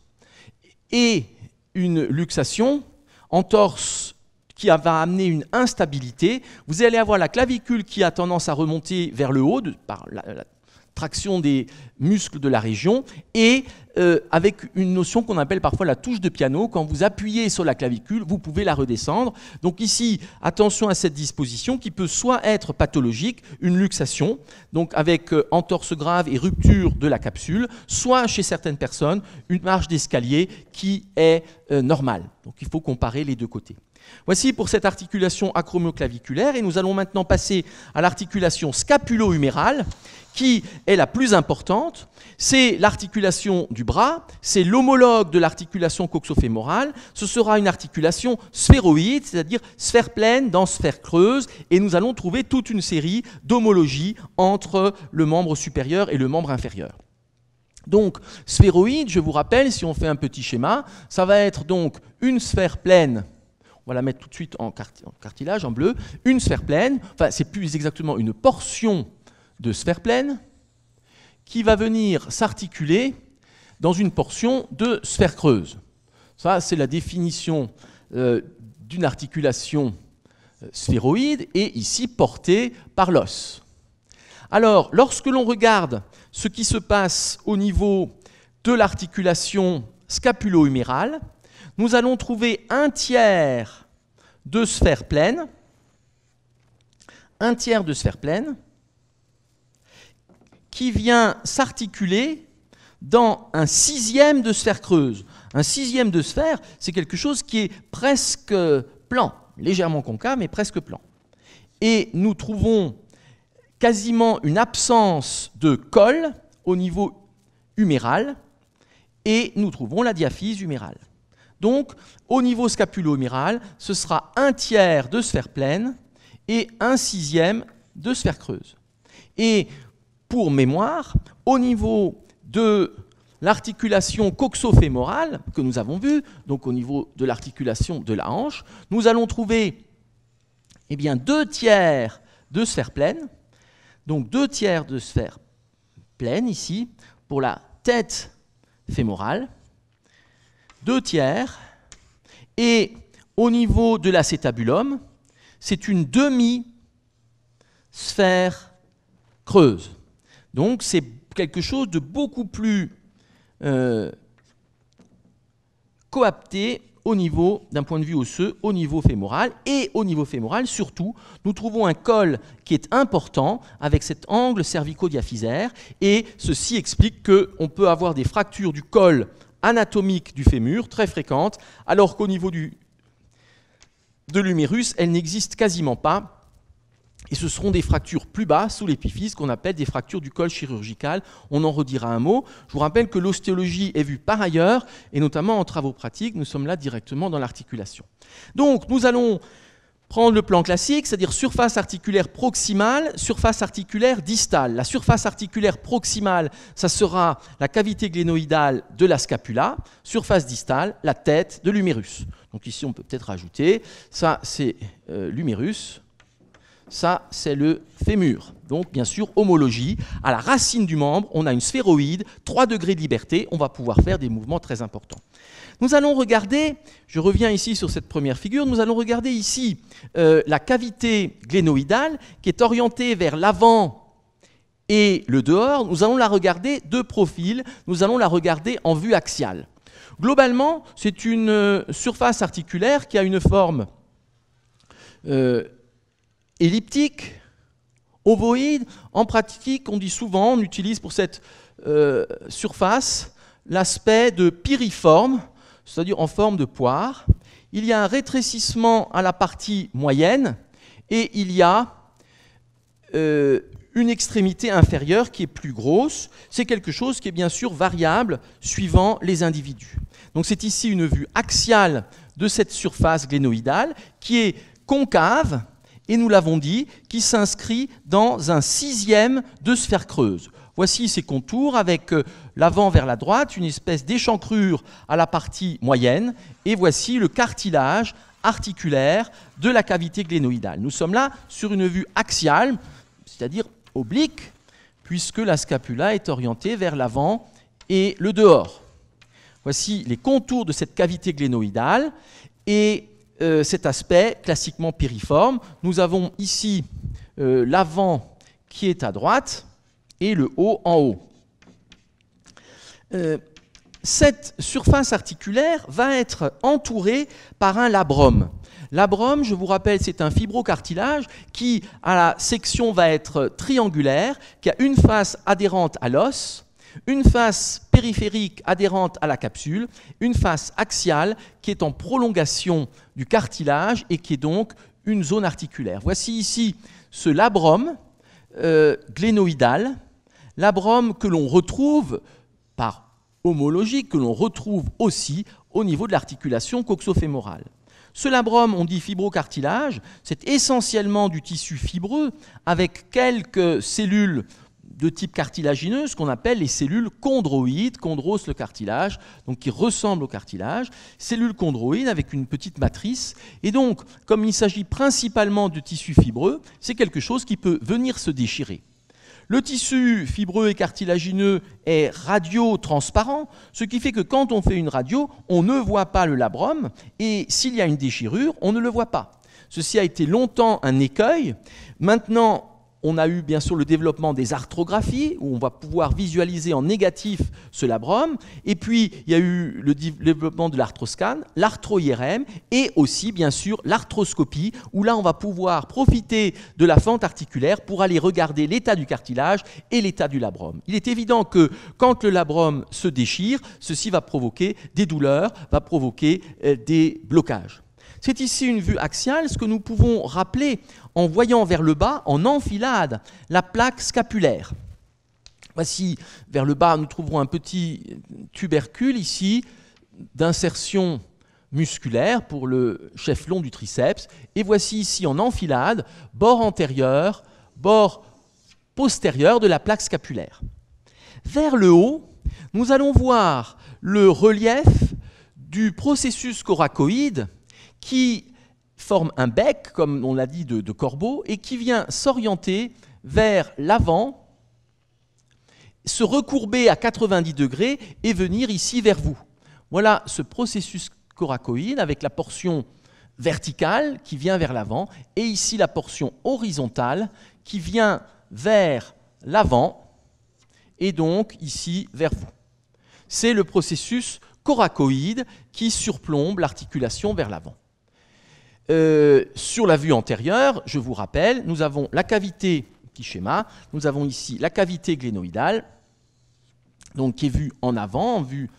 et une luxation, entorse qui va amener une instabilité, vous allez avoir la clavicule qui a tendance à remonter vers le haut, par la traction des muscles de la région, et avec une notion qu'on appelle parfois la touche de piano. Quand vous appuyez sur la clavicule, vous pouvez la redescendre. Donc ici, attention à cette disposition qui peut soit être pathologique, une luxation, donc avec entorse grave et rupture de la capsule, soit chez certaines personnes, une marche d'escalier qui est normale. Donc il faut comparer les deux côtés. Voici pour cette articulation acromioclaviculaire, et nous allons maintenant passer à l'articulation scapulo-humérale, qui est la plus importante. C'est l'articulation du bras, c'est l'homologue de l'articulation coxofémorale. Ce sera une articulation sphéroïde, c'est-à-dire sphère pleine dans sphère creuse, et nous allons trouver toute une série d'homologies entre le membre supérieur et le membre inférieur. Donc, sphéroïde, je vous rappelle, si on fait un petit schéma, ça va être donc une sphère pleine. On va la mettre tout de suite en cartilage, en bleu. Une sphère pleine, enfin c'est plus exactement une portion de sphère pleine qui va venir s'articuler dans une portion de sphère creuse. Ça, c'est la définition d'une articulation sphéroïde et ici portée par l'os. Alors, lorsque l'on regarde ce qui se passe au niveau de l'articulation scapulo-humérale, nous allons trouver un tiers de sphère pleine, qui vient s'articuler dans un sixième de sphère creuse. Un sixième de sphère, c'est quelque chose qui est presque plan, légèrement concave, mais presque plan. Et nous trouvons quasiment une absence de col au niveau huméral, et nous trouvons la diaphyse humérale. Donc, au niveau scapulo-huméral, ce sera un tiers de sphère pleine et un sixième de sphère creuse. Et pour mémoire, au niveau de l'articulation coxo-fémorale que nous avons vue, donc au niveau de l'articulation de la hanche, nous allons trouver deux tiers de sphère pleine, donc 2 tiers de sphère pleine ici, pour la tête fémorale, 2 tiers, et au niveau de l'acétabulum, c'est une demi-sphère creuse. Donc c'est quelque chose de beaucoup plus coapté au niveau, d'un point de vue osseux, au niveau fémoral. Et au niveau fémoral, surtout, nous trouvons un col qui est important avec cet angle cervico-diaphysaire. Et ceci explique qu'on peut avoir des fractures du col anatomique du fémur, très fréquentes, alors qu'au niveau de l'humérus, elles n'existent quasiment pas. Et ce seront des fractures plus bas, sous l'épiphyse, qu'on appelle des fractures du col chirurgical. On en redira un mot. Je vous rappelle que l'ostéologie est vue par ailleurs, et notamment en travaux pratiques, nous sommes là directement dans l'articulation. Donc, nous allons prendre le plan classique, c'est-à-dire surface articulaire proximale, surface articulaire distale. La surface articulaire proximale, ça sera la cavité glénoïdale de la scapula, surface distale, la tête de l'humérus. Donc ici, on peut peut-être rajouter, ça c'est l'humérus, ça, c'est le fémur. Donc, bien sûr, homologie. À la racine du membre, on a une sphéroïde, 3 degrés de liberté. On va pouvoir faire des mouvements très importants. Nous allons regarder, je reviens ici sur cette première figure, nous allons regarder ici la cavité glénoïdale qui est orientée vers l'avant et le dehors. Nous allons la regarder de profil. Nous allons la regarder en vue axiale. Globalement, c'est une surface articulaire qui a une forme elliptique, ovoïde. En pratique, on dit souvent, on utilise pour cette surface l'aspect de piriforme, c'est-à-dire en forme de poire. Il y a un rétrécissement à la partie moyenne et il y a une extrémité inférieure qui est plus grosse. C'est quelque chose qui est bien sûr variable suivant les individus. Donc c'est ici une vue axiale de cette surface glénoïdale qui est concave, et nous l'avons dit, qui s'inscrit dans un sixième de sphère creuse. Voici ses contours avec l'avant vers la droite, une espèce d'échancrure à la partie moyenne, et voici le cartilage articulaire de la cavité glénoïdale. Nous sommes là sur une vue axiale, c'est-à-dire oblique, puisque la scapula est orientée vers l'avant et le dehors. Voici les contours de cette cavité glénoïdale, et cet aspect classiquement piriforme. Nous avons ici l'avant qui est à droite et le haut en haut. Cette surface articulaire va être entourée par un labrum. Labrum, je vous rappelle, c'est un fibrocartilage qui, à la section, va être triangulaire, qui a une face adhérente à l'os, une face périphérique adhérente à la capsule, une face axiale qui est en prolongation du cartilage et qui est donc une zone articulaire. Voici ici ce labrum glénoïdal, labrum que l'on retrouve par homologie, que l'on retrouve aussi au niveau de l'articulation coxo-fémorale. Ce labrum, on dit fibrocartilage, c'est essentiellement du tissu fibreux avec quelques cellules de type cartilagineux, ce qu'on appelle les cellules chondroïdes, chondros le cartilage, donc qui ressemblent au cartilage, cellules chondroïdes avec une petite matrice. Et donc, comme il s'agit principalement de tissu fibreux, c'est quelque chose qui peut venir se déchirer. Le tissu fibreux et cartilagineux est radiotransparent, ce qui fait que quand on fait une radio, on ne voit pas le labrum, et s'il y a une déchirure, on ne le voit pas. Ceci a été longtemps un écueil. Maintenant, on a eu bien sûr le développement des arthrographies, où on va pouvoir visualiser en négatif ce labrum. Et puis, il y a eu le développement de l'arthroscan, l'arthro-IRM, et aussi, bien sûr, l'arthroscopie, où là, on va pouvoir profiter de la fente articulaire pour aller regarder l'état du cartilage et l'état du labrum. Il est évident que quand le labrum se déchire, ceci va provoquer des douleurs, va provoquer des blocages. C'est ici une vue axiale, ce que nous pouvons rappeler en voyant vers le bas, en enfilade, la plaque scapulaire. Voici, vers le bas, nous trouverons un petit tubercule ici d'insertion musculaire pour le chef long du triceps. Et voici ici en enfilade, bord antérieur, bord postérieur de la plaque scapulaire. Vers le haut, nous allons voir le relief du processus coracoïde qui forme un bec, comme on l'a dit, de corbeau, et qui vient s'orienter vers l'avant, se recourber à 90 degrés et venir ici vers vous. Voilà ce processus coracoïde avec la portion verticale qui vient vers l'avant, et ici la portion horizontale qui vient vers l'avant, et donc ici vers vous. C'est le processus coracoïde qui surplombe l'articulation vers l'avant. Sur la vue antérieure, je vous rappelle, nous avons la cavité, petit schéma, nous avons ici la cavité glénoïdale, donc qui est vue en avant, en vue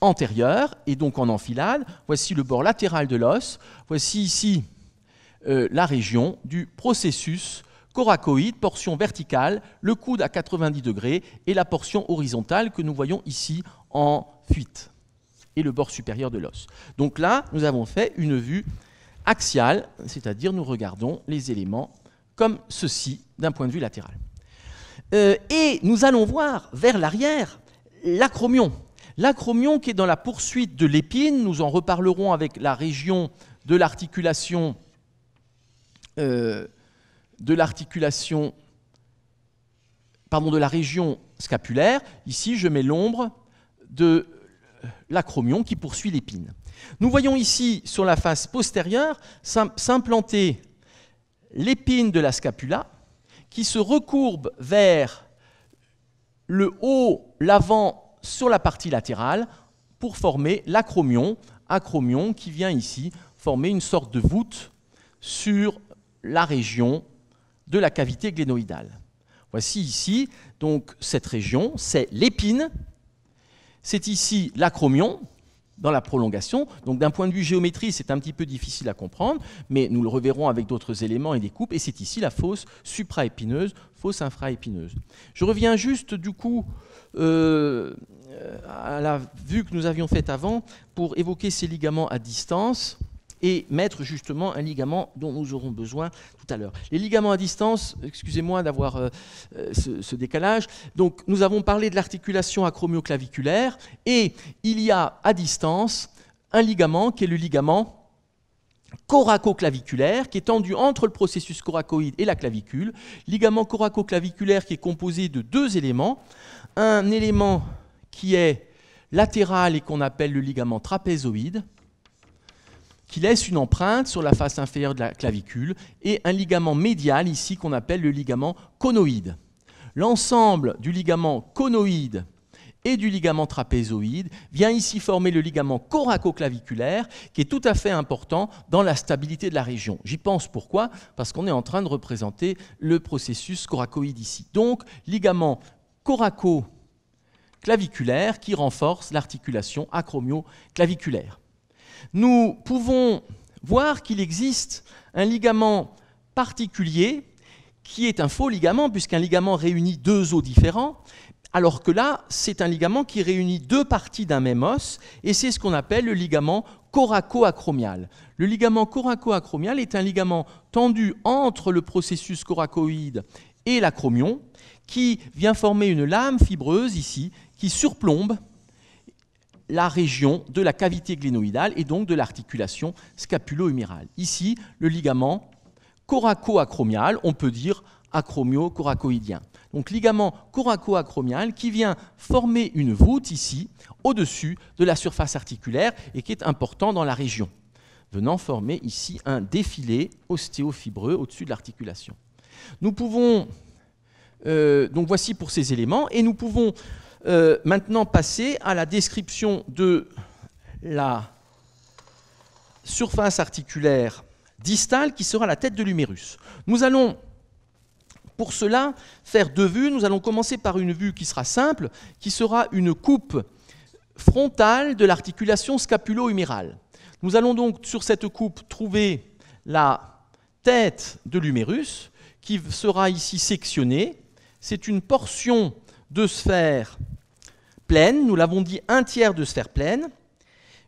antérieure, et donc en enfilade. Voici le bord latéral de l'os, voici ici la région du processus coracoïde, portion verticale, le coude à 90 degrés, et la portion horizontale que nous voyons ici en fuite, et le bord supérieur de l'os. Donc là, nous avons fait une vue axiale, c'est-à-dire nous regardons les éléments comme ceci d'un point de vue latéral. Et nous allons voir vers l'arrière l'acromion. L'acromion qui est dans la poursuite de l'épine, nous en reparlerons avec la région de l'articulation de la région scapulaire. Ici, je mets l'ombre de l'acromion qui poursuit l'épine. Nous voyons ici, sur la face postérieure, s'implanter l'épine de la scapula qui se recourbe vers le haut, l'avant, sur la partie latérale pour former l'acromion, acromion qui vient ici former une sorte de voûte sur la région de la cavité glénoïdale. Voici ici, donc, cette région, c'est l'épine, c'est ici l'acromion, dans la prolongation. Donc d'un point de vue géométrie, c'est un petit peu difficile à comprendre, mais nous le reverrons avec d'autres éléments et des coupes, et c'est ici la fosse supraépineuse, fosse infraépineuse. Je reviens juste du coup à la vue que nous avions faite avant pour évoquer ces ligaments à distance et mettre justement un ligament dont nous aurons besoin tout à l'heure. Les ligaments à distance, excusez-moi d'avoir ce décalage, donc nous avons parlé de l'articulation acromioclaviculaire et il y a à distance un ligament qui est le ligament coracoclaviculaire qui est tendu entre le processus coracoïde et la clavicule. Ligament coracoclaviculaire qui est composé de deux éléments, un élément qui est latéral et qu'on appelle le ligament trapézoïde, qui laisse une empreinte sur la face inférieure de la clavicule, et un ligament médial ici qu'on appelle le ligament conoïde. L'ensemble du ligament conoïde et du ligament trapézoïde vient ici former le ligament coracoclaviculaire qui est tout à fait important dans la stabilité de la région. J'y pense pourquoi ? Parce qu'on est en train de représenter le processus coracoïde ici. Donc, ligament coracoclaviculaire qui renforce l'articulation acromioclaviculaire. Nous pouvons voir qu'il existe un ligament particulier qui est un faux ligament, puisqu'un ligament réunit deux os différents, alors que là, c'est un ligament qui réunit deux parties d'un même os, et c'est ce qu'on appelle le ligament coraco-acromial. Le ligament coraco-acromial est un ligament tendu entre le processus coracoïde et l'acromion, qui vient former une lame fibreuse ici, qui surplombe la région de la cavité glénoïdale et donc de l'articulation scapulo-humérale. Ici, le ligament coraco-acromial, on peut dire acromio-coracoïdien. donc ligament coraco-acromial, qui vient former une voûte ici, au-dessus de la surface articulaire, et qui est important dans la région, venant former ici un défilé ostéofibreux au-dessus de l'articulation. Nous pouvons, donc voici pour ces éléments, et nous pouvons maintenant passer à la description de la surface articulaire distale qui sera la tête de l'humérus. Nous allons pour cela faire deux vues. Nous allons commencer par une vue qui sera simple, qui sera une coupe frontale de l'articulation scapulo-humérale. Nous allons donc sur cette coupe trouver la tête de l'humérus qui sera ici sectionnée. C'est une portion de sphère pleine, nous l'avons dit, un tiers de sphère pleine.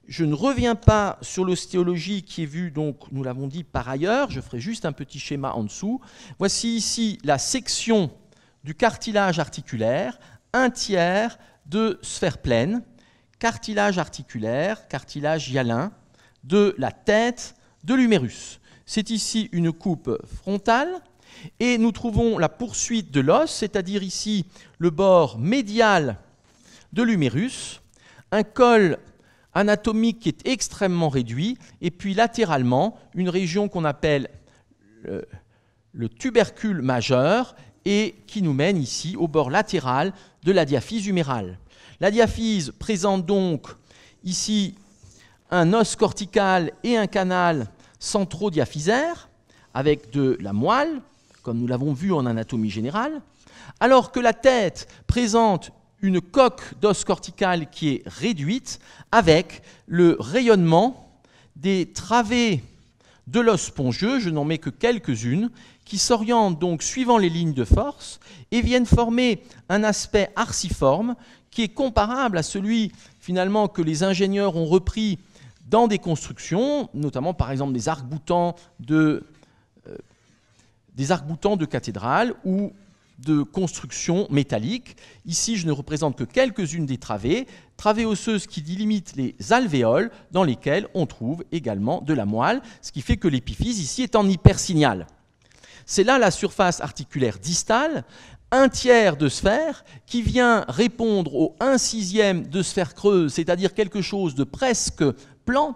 Je ne reviens pas sur l'ostéologie qui est vue, donc nous l'avons dit par ailleurs, je ferai juste un petit schéma en dessous. Voici ici la section du cartilage articulaire, un tiers de sphère pleine, cartilage articulaire, cartilage hyalin, de la tête de l'humérus. C'est ici une coupe frontale, et nous trouvons la poursuite de l'os, c'est-à-dire ici le bord médial de l'humérus, un col anatomique qui est extrêmement réduit, et puis latéralement, une région qu'on appelle le tubercule majeur, et qui nous mène ici au bord latéral de la diaphyse humérale. La diaphyse présente donc ici un os cortical et un canal centrodiaphysaire, avec de la moelle, comme nous l'avons vu en anatomie générale, alors que la tête présente une coque d'os cortical qui est réduite avec le rayonnement des travées de l'os spongieux, je n'en mets que quelques-unes, qui s'orientent donc suivant les lignes de force et viennent former un aspect arciforme qui est comparable à celui finalement que les ingénieurs ont repris dans des constructions, notamment par exemple des arcs-boutants de cathédrales ou de constructions métalliques. Ici, je ne représente que quelques-unes des travées osseuses qui délimitent les alvéoles dans lesquelles on trouve également de la moelle, ce qui fait que l'épiphyse ici est en hypersignal. C'est là la surface articulaire distale, un tiers de sphère qui vient répondre au 1/6 de sphère creuse, c'est-à-dire quelque chose de presque plan,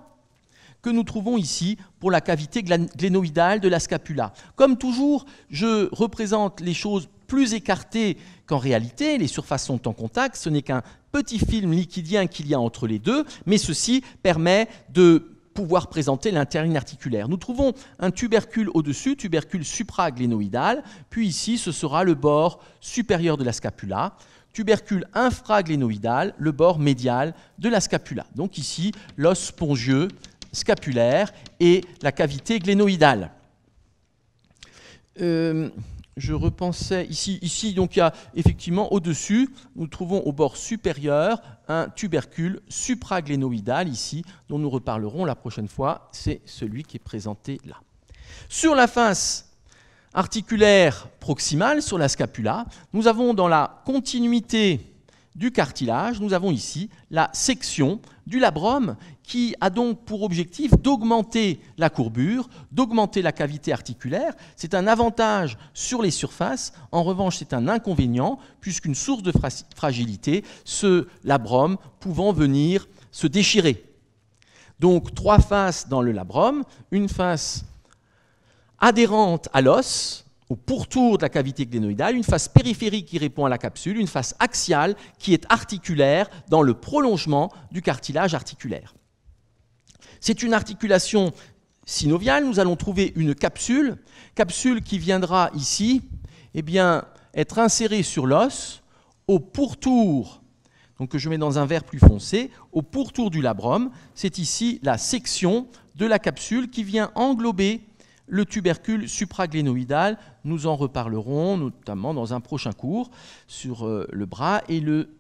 que nous trouvons ici pour la cavité glénoïdale de la scapula. Comme toujours, je représente les choses plus écartées qu'en réalité, les surfaces sont en contact, ce n'est qu'un petit film liquidien qu'il y a entre les deux, mais ceci permet de pouvoir présenter l'interligne articulaire. Nous trouvons un tubercule au-dessus, tubercule supraglénoïdal, puis ici ce sera le bord supérieur de la scapula, tubercule infraglénoïdal, le bord médial de la scapula. Donc ici, l'os spongieux scapulaire et la cavité glénoïdale. Je repensais ici donc il y a effectivement au-dessus, nous trouvons au bord supérieur un tubercule supraglénoïdal ici, dont nous reparlerons la prochaine fois, c'est celui qui est présenté là. Sur la face articulaire proximale, sur la scapula, nous avons dans la continuité du cartilage, nous avons ici la section du labrum qui a donc pour objectif d'augmenter la courbure, d'augmenter la cavité articulaire. C'est un avantage sur les surfaces, en revanche c'est un inconvénient puisqu'une source de fragilité, ce labrum pouvant venir se déchirer. Donc trois faces dans le labrum, une face adhérente à l'os, au pourtour de la cavité glénoïdale, une face périphérique qui répond à la capsule, une face axiale qui est articulaire dans le prolongement du cartilage articulaire. C'est une articulation synoviale, nous allons trouver une capsule qui viendra ici être insérée sur l'os au pourtour, donc que je mets dans un vert plus foncé, au pourtour du labrum. C'est ici la section de la capsule qui vient englober le tubercule supraglénoïdal. Nous en reparlerons notamment dans un prochain cours sur le bras et le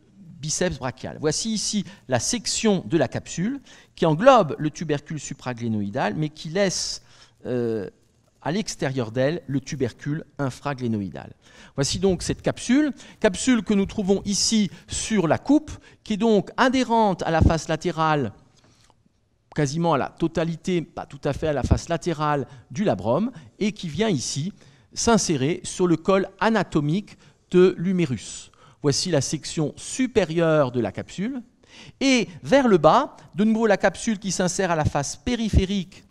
biceps brachial. Voici ici la section de la capsule qui englobe le tubercule supraglénoïdal mais qui laisse à l'extérieur d'elle le tubercule infraglénoïdal. Voici donc cette capsule que nous trouvons ici sur la coupe, qui est donc adhérente à la face latérale, quasiment à la totalité, pas tout à fait à la face latérale du labrum, et qui vient ici s'insérer sur le col anatomique de l'humérus. Voici la section supérieure de la capsule. Et vers le bas, de nouveau la capsule qui s'insère à la face périphérique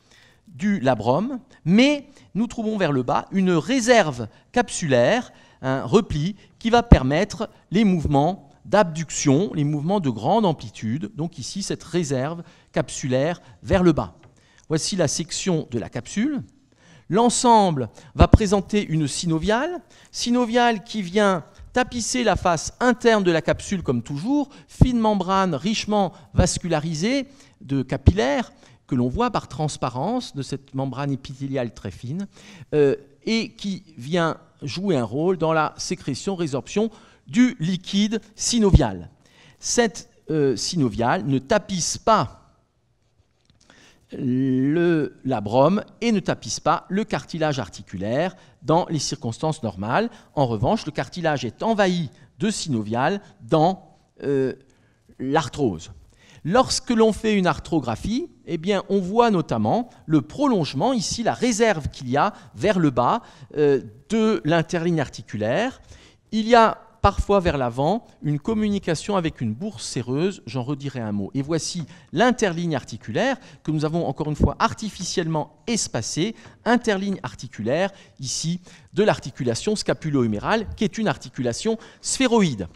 du labrum, mais nous trouvons vers le bas une réserve capsulaire, un repli qui va permettre les mouvements d'abduction, les mouvements de grande amplitude. Donc ici, cette réserve capsulaire vers le bas. Voici la section de la capsule. L'ensemble va présenter une synoviale qui vient tapisser la face interne de la capsule comme toujours, fine membrane richement vascularisée de capillaires que l'on voit par transparence de cette membrane épithéliale très fine et qui vient jouer un rôle dans la sécrétion-résorption du liquide synovial. Cette synoviale ne tapisse pas le labrum et ne tapisse pas le cartilage articulaire dans les circonstances normales. En revanche, le cartilage est envahi de synovial dans l'arthrose. Lorsque l'on fait une arthrographie, eh bien, on voit notamment le prolongement, ici la réserve qu'il y a vers le bas de l'interligne articulaire. Il y a parfois vers l'avant une communication avec une bourse séreuse, j'en redirai un mot. Et voici l'interligne articulaire que nous avons encore une fois artificiellement espacée, interligne articulaire ici de l'articulation scapulo-humérale qui est une articulation sphéroïde.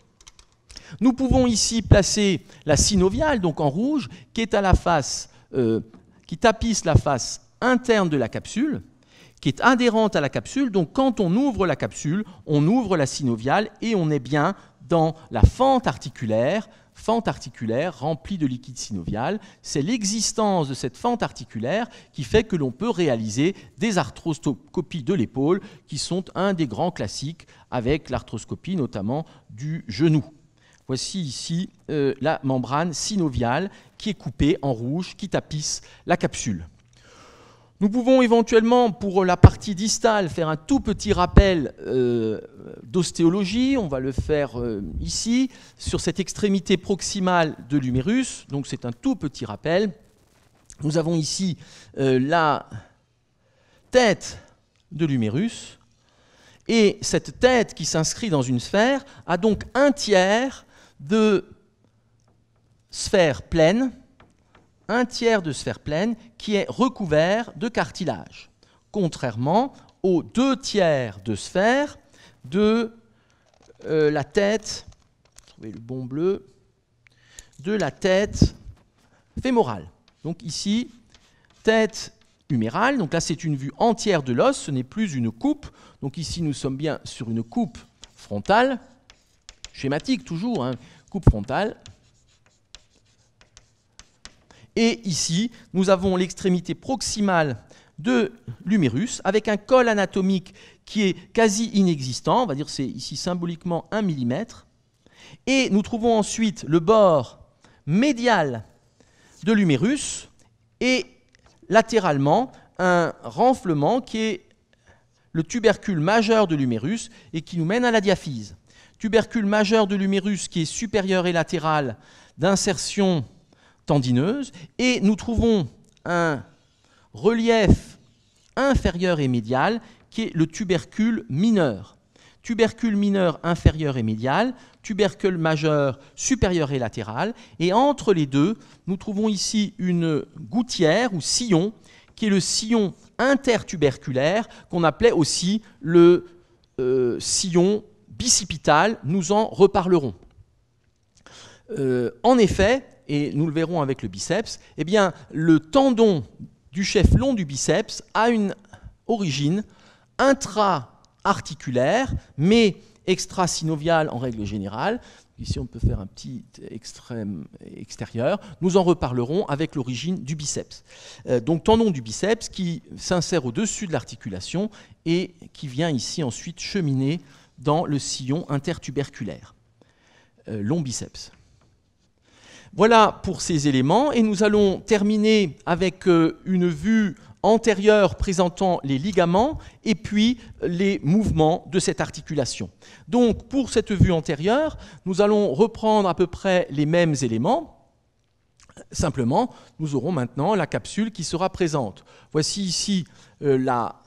Nous pouvons ici placer la synoviale, donc en rouge, qui est à la face, qui tapisse la face interne de la capsule, qui est adhérente à la capsule. Donc quand on ouvre la capsule, on ouvre la synoviale et on est bien dans la fente articulaire remplie de liquide synovial. C'est l'existence de cette fente articulaire qui fait que l'on peut réaliser des arthroscopies de l'épaule qui sont un des grands classiques avec l'arthroscopie notamment du genou. Voici ici la membrane synoviale qui est coupée en rouge, qui tapisse la capsule. Nous pouvons éventuellement, pour la partie distale, faire un tout petit rappel d'ostéologie. On va le faire ici, sur cette extrémité proximale de l'humérus. Donc c'est un tout petit rappel. Nous avons ici la tête de l'humérus. Et cette tête qui s'inscrit dans une sphère a donc un tiers de sphère pleine, qui est recouvert de cartilage, contrairement aux 2 tiers de sphère de la tête, trouvez le bon bleu, de la tête fémorale. Donc ici, tête humérale, donc là c'est une vue entière de l'os, ce n'est plus une coupe, donc ici nous sommes bien sur une coupe frontale, schématique toujours, hein, coupe frontale. Et ici, nous avons l'extrémité proximale de l'humérus avec un col anatomique qui est quasi inexistant, on va dire c'est ici symboliquement 1 mm. Et nous trouvons ensuite le bord médial de l'humérus et latéralement un renflement qui est le tubercule majeur de l'humérus et qui nous mène à la diaphyse. Tubercule majeur de l'humérus qui est supérieur et latéral d'insertion tendineuse, et nous trouvons un relief inférieur et médial qui est le tubercule mineur. Tubercule mineur inférieur et médial, tubercule majeur supérieur et latéral, et entre les deux, nous trouvons ici une gouttière ou sillon qui est le sillon intertuberculaire qu'on appelait aussi le sillon bicipital, nous en reparlerons. En effet, et nous le verrons avec le biceps, eh bien, le tendon du chef long du biceps a une origine intra-articulaire, mais extra-synoviale en règle générale. Ici, on peut faire un petit extrême extérieur. Nous en reparlerons avec l'origine du biceps. Donc, tendon du biceps qui s'insère au-dessus de l'articulation et qui vient ici ensuite cheminer dans le sillon intertuberculaire. Long biceps. Voilà pour ces éléments, et nous allons terminer avec une vue antérieure présentant les ligaments et puis les mouvements de cette articulation. Donc pour cette vue antérieure, nous allons reprendre à peu près les mêmes éléments. Simplement, nous aurons maintenant la capsule qui sera présente. Voici ici la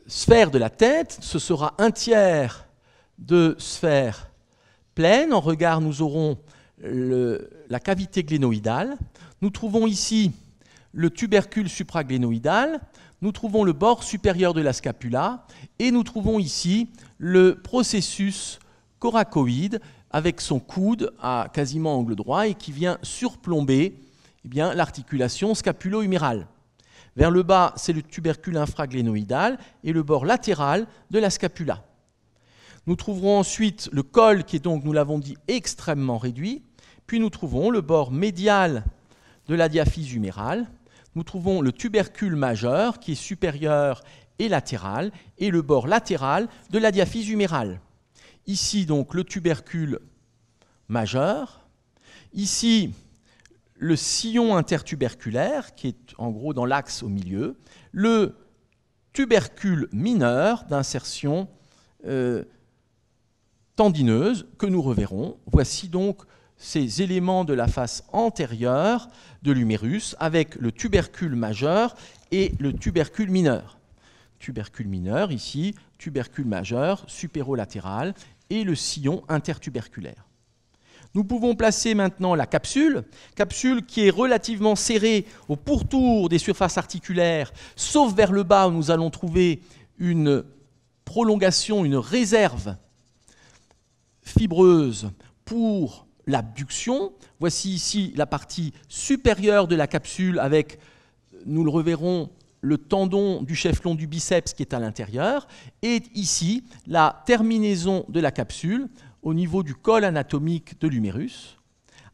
sphère de la tête, ce sera un tiers de sphère pleine. En regard, nous aurons la cavité glénoïdale. Nous trouvons ici le tubercule supraglénoïdal. Nous trouvons le bord supérieur de la scapula. Et nous trouvons ici le processus coracoïde avec son coude à quasiment angle droit et qui vient surplomber l'articulation scapulo-humérale. Vers le bas, c'est le tubercule infraglénoïdal et le bord latéral de la scapula. Nous trouverons ensuite le col qui est donc, nous l'avons dit, extrêmement réduit. Puis nous trouvons le bord médial de la diaphyse humérale. Nous trouvons le tubercule majeur qui est supérieur et latéral et le bord latéral de la diaphyse humérale. Ici donc le tubercule majeur. Ici le sillon intertuberculaire qui est en gros dans l'axe au milieu. Le tubercule mineur d'insertion tendineuse que nous reverrons. Voici donc ces éléments de la face antérieure de l'humérus avec le tubercule majeur et le tubercule mineur. Tubercule mineur ici, tubercule majeur, supérolatéral et le sillon intertuberculaire. Nous pouvons placer maintenant la capsule qui est relativement serrée au pourtour des surfaces articulaires, sauf vers le bas où nous allons trouver une prolongation, une réserve fibreuse pour l'abduction. Voici ici la partie supérieure de la capsule avec, nous le reverrons, le tendon du chef-long du biceps qui est à l'intérieur, et ici la terminaison de la capsule au niveau du col anatomique de l'humérus,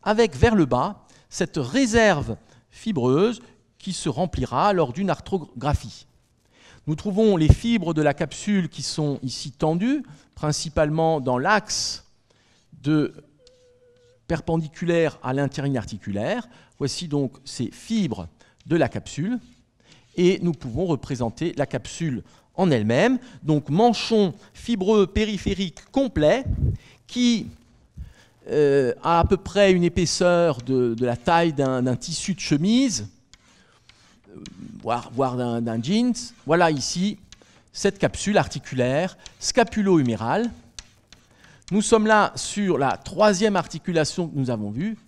avec vers le bas cette réserve fibreuse qui se remplira lors d'une arthrographie. Nous trouvons les fibres de la capsule qui sont ici tendues, principalement dans l'axe perpendiculaire à l'intérim articulaire. Voici donc ces fibres de la capsule. Et nous pouvons représenter la capsule en elle-même. Donc manchon fibreux périphérique complet qui a à peu près une épaisseur de la taille d'un tissu de chemise, voire d'un jeans. Voilà ici cette capsule articulaire scapulo-humérale. Nous sommes là sur la troisième articulation que nous avons vue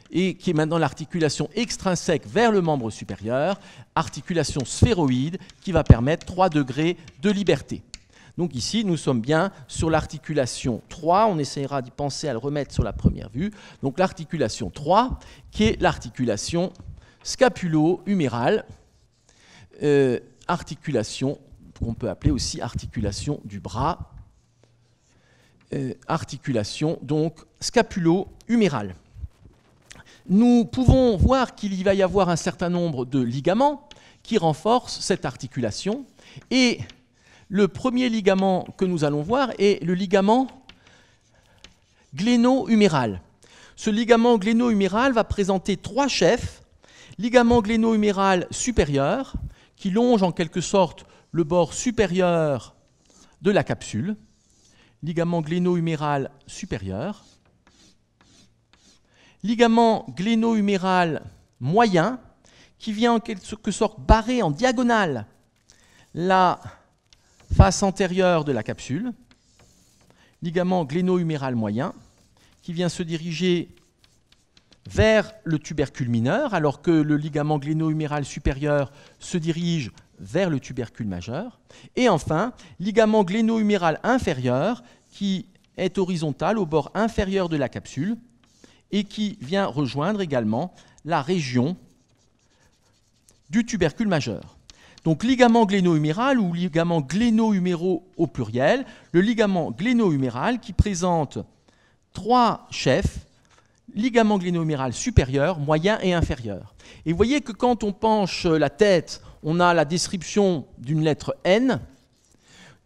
et qui est maintenant l'articulation extrinsèque vers le membre supérieur, articulation sphéroïde qui va permettre 3 degrés de liberté. Donc ici, nous sommes bien sur l'articulation 3, on essaiera d'y penser à le remettre sur la première vue. Donc l'articulation 3, qui est l'articulation scapulo-humérale, articulation qu'on peut appeler aussi articulation du bras, articulation donc scapulo-humérale. Nous pouvons voir qu'il va y avoir un certain nombre de ligaments qui renforcent cette articulation. Et le premier ligament que nous allons voir est le ligament gléno-huméral. Ce ligament gléno-huméral va présenter 3 chefs. Ligament gléno-huméral supérieur, qui longe en quelque sorte le bord supérieur de la capsule. Ligament gléno-huméral supérieur. Ligament gléno-huméral moyen, qui vient en quelque sorte barrer en diagonale la face antérieure de la capsule. Ligament gléno-huméral moyen, qui vient se diriger vers le tubercule mineur, alors que le ligament gléno-huméral supérieur se dirige vers le tubercule majeur. Et enfin, ligament gléno-huméral inférieur, qui est horizontal au bord inférieur de la capsule, et qui vient rejoindre également la région du tubercule majeur. Donc ligament gléno-huméral ou ligament gléno-huméro au pluriel, le ligament gléno-huméral qui présente 3 chefs, ligament gléno-huméral supérieur, moyen et inférieur. Et vous voyez que quand on penche la tête, on a la description d'une lettre N,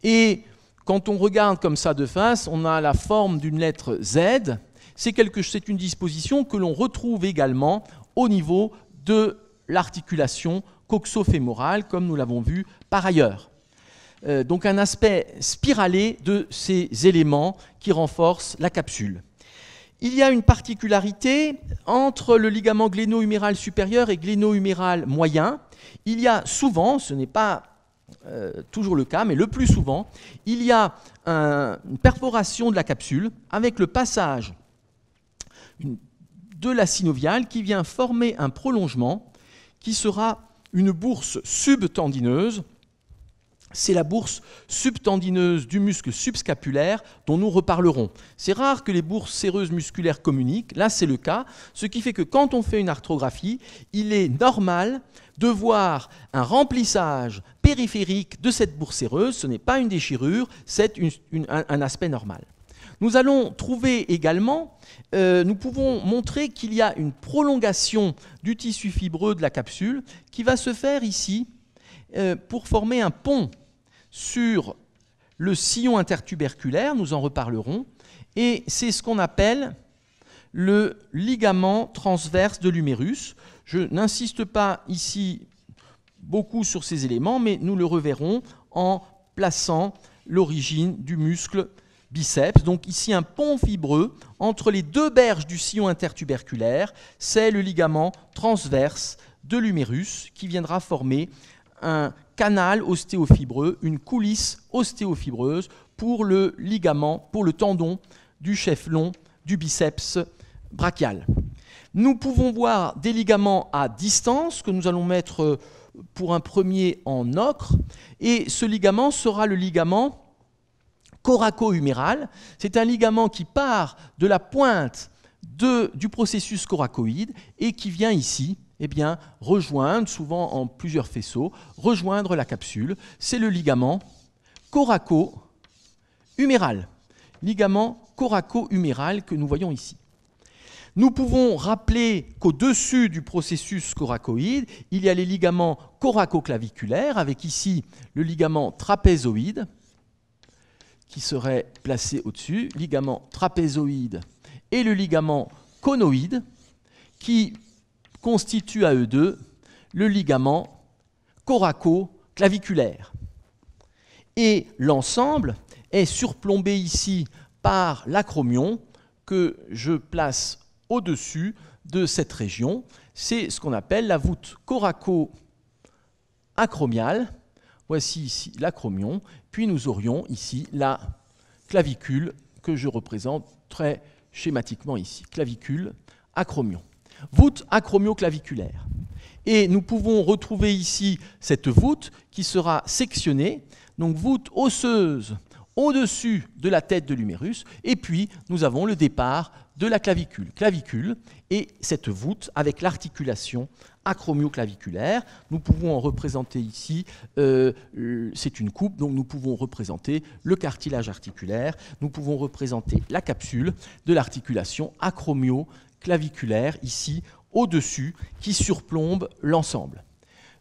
et quand on regarde comme ça de face, on a la forme d'une lettre Z. C'est une disposition que l'on retrouve également au niveau de l'articulation coxo-fémorale, comme nous l'avons vu par ailleurs. Donc un aspect spiralé de ces éléments qui renforcent la capsule. Il y a une particularité entre le ligament gléno-huméral supérieur et gléno-huméral moyen. Il y a souvent, ce n'est pas toujours le cas, mais le plus souvent, il y a une perforation de la capsule avec le passage de la synoviale qui vient former un prolongement qui sera une bourse subtendineuse. C'est la bourse subtendineuse du muscle subscapulaire dont nous reparlerons. C'est rare que les bourses séreuses musculaires communiquent, là c'est le cas, ce qui fait que quand on fait une arthrographie, il est normal de voir un remplissage périphérique de cette bourse séreuse, ce n'est pas une déchirure, c'est un aspect normal. Nous allons trouver également, nous pouvons montrer qu'il y a une prolongation du tissu fibreux de la capsule qui va se faire ici pour former un pont sur le sillon intertuberculaire, nous en reparlerons, et c'est ce qu'on appelle le ligament transverse de l'humérus. Je n'insiste pas ici beaucoup sur ces éléments, mais nous le reverrons en plaçant l'origine du muscle biceps. Donc ici un pont fibreux entre les deux berges du sillon intertuberculaire, c'est le ligament transverse de l'humérus qui viendra former un canal ostéofibreux, une coulisse ostéofibreuse pour le ligament, pour le tendon du chef-long du biceps brachial. Nous pouvons voir des ligaments à distance que nous allons mettre pour un premier en ocre, et ce ligament sera le ligament coraco-huméral. C'est un ligament qui part de la pointe du processus coracoïde et qui vient ici rejoindre, souvent en plusieurs faisceaux, rejoindre la capsule. C'est le ligament coraco-huméral. Ligament coraco-huméral que nous voyons ici. Nous pouvons rappeler qu'au-dessus du processus coracoïde, il y a les ligaments coraco-claviculaires, avec ici le ligament trapézoïde, qui serait placé au-dessus, ligament trapézoïde, et le ligament conoïde, qui constitue à eux deux le ligament coraco-claviculaire. Et l'ensemble est surplombé ici par l'acromion que je place au-dessus de cette région. C'est ce qu'on appelle la voûte coraco-acromiale. Voici ici l'acromion, puis nous aurions ici la clavicule que je représente très schématiquement ici, clavicule, acromion. Voûte acromio-claviculaire. Et nous pouvons retrouver ici cette voûte qui sera sectionnée, donc voûte osseuse au-dessus de la tête de l'humérus, et puis nous avons le départ de la clavicule. Clavicule et cette voûte avec l'articulation acromio-claviculaire. Nous pouvons en représenter ici, c'est une coupe, donc nous pouvons représenter le cartilage articulaire, nous pouvons représenter la capsule de l'articulation acromio-claviculaire, ici au-dessus, qui surplombe l'ensemble.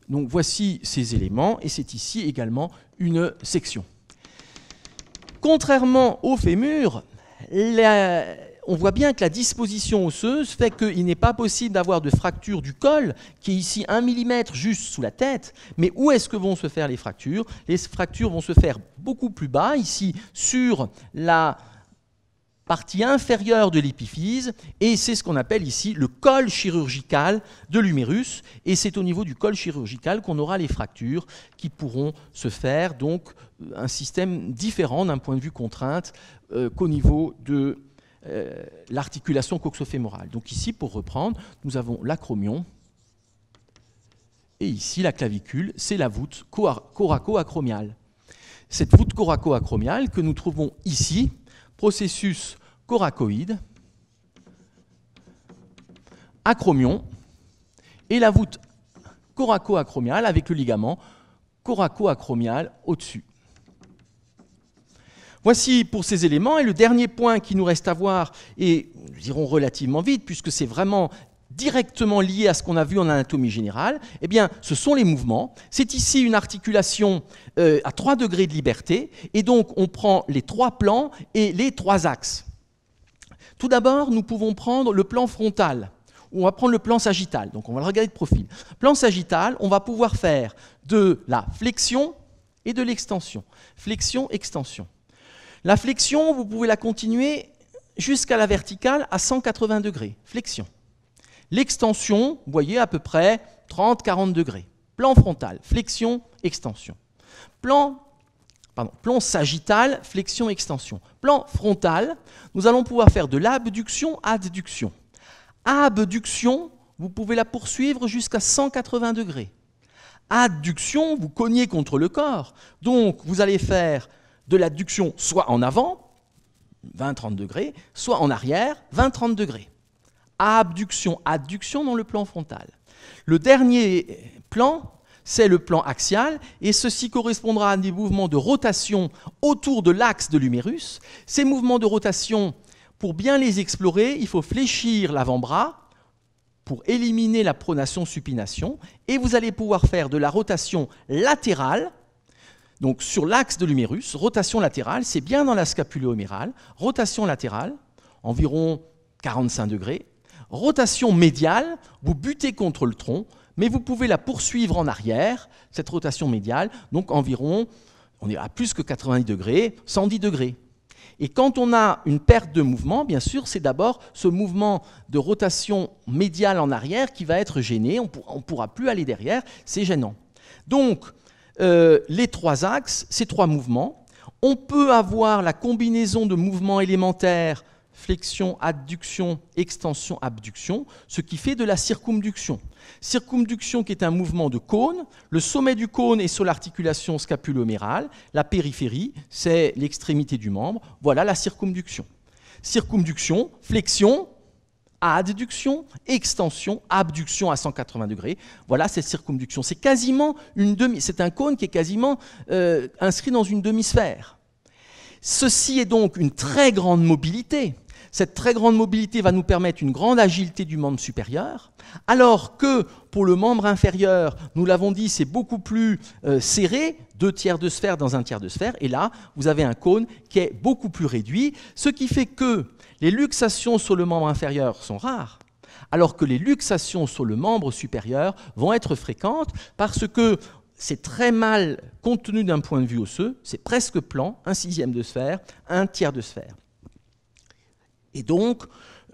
Donc voici ces éléments, et c'est ici également une section. Contrairement au fémur, on voit bien que la disposition osseuse fait qu'il n'est pas possible d'avoir de fracture du col, qui est ici 1 mm juste sous la tête. Mais où est-ce que vont se faire les fractures? Les fractures vont se faire beaucoup plus bas, ici sur la partie inférieure de l'épiphyse, et c'est ce qu'on appelle ici le col chirurgical de l'humérus, et c'est au niveau du col chirurgical qu'on aura les fractures qui pourront se faire, donc un système différent d'un point de vue contrainte qu'au niveau de l'articulation coxofémorale. Donc ici, pour reprendre, nous avons l'acromion, et ici la clavicule, c'est la voûte coraco-acromiale. Cette voûte coraco-acromiale que nous trouvons ici, processus coracoïde, acromion, et la voûte coraco-acromiale avec le ligament coraco-acromial au-dessus. Voici pour ces éléments, et le dernier point qui nous reste à voir, et nous irons relativement vite puisque c'est vraiment directement lié à ce qu'on a vu en anatomie générale, eh bien, ce sont les mouvements. C'est ici une articulation à 3 degrés de liberté, et donc on prend les 3 plans et les 3 axes. Tout d'abord, nous pouvons prendre le plan frontal, ou on va prendre le plan sagittal, donc on va le regarder de profil. Plan sagittal, on va pouvoir faire de la flexion et de l'extension. Flexion, extension. La flexion, vous pouvez la continuer jusqu'à la verticale à 180 degrés, flexion. L'extension, vous voyez, à peu près 30-40 degrés. Plan frontal, flexion, extension. Plan sagittal, flexion-extension. Plan frontal, nous allons pouvoir faire de l'abduction, adduction. Abduction, vous pouvez la poursuivre jusqu'à 180 degrés. Adduction, vous cognez contre le corps. Donc, vous allez faire de l'adduction soit en avant, 20-30 degrés, soit en arrière, 20-30 degrés. Abduction, adduction dans le plan frontal. Le dernier plan, c'est le plan axial, et ceci correspondra à des mouvements de rotation autour de l'axe de l'humérus. Ces mouvements de rotation, pour bien les explorer, il faut fléchir l'avant-bras pour éliminer la pronation-supination, et vous allez pouvoir faire de la rotation latérale, donc sur l'axe de l'humérus. Rotation latérale, c'est bien dans la scapulo-humérale. Rotation latérale, environ 45 degrés. Rotation médiale, vous butez contre le tronc, mais vous pouvez la poursuivre en arrière, cette rotation médiale, donc environ, on est à plus que 90 degrés, 110 degrés. Et quand on a une perte de mouvement, bien sûr, c'est d'abord ce mouvement de rotation médiale en arrière qui va être gêné, on ne pourra plus aller derrière, c'est gênant. Donc, les trois axes, ces trois mouvements, on peut avoir la combinaison de mouvements élémentaires, flexion, adduction, extension, abduction, ce qui fait de la circumduction. Circumduction qui est un mouvement de cône. Le sommet du cône est sur l'articulation scapulo-humérale. La périphérie, c'est l'extrémité du membre. Voilà la circumduction. Circumduction, flexion, adduction, extension, abduction à 180 degrés. Voilà cette circumduction. C'est quasiment c'est un cône qui est quasiment inscrit dans une demi-sphère. Ceci est donc une très grande mobilité. Cette très grande mobilité va nous permettre une grande agilité du membre supérieur, alors que pour le membre inférieur, nous l'avons dit, c'est beaucoup plus serré, 2 tiers de sphère dans 1 tiers de sphère, et là, vous avez un cône qui est beaucoup plus réduit, ce qui fait que les luxations sur le membre inférieur sont rares, alors que les luxations sur le membre supérieur vont être fréquentes, parce que c'est très mal contenu d'un point de vue osseux, c'est presque plan, 1/6 de sphère, 1 tiers de sphère. Et donc,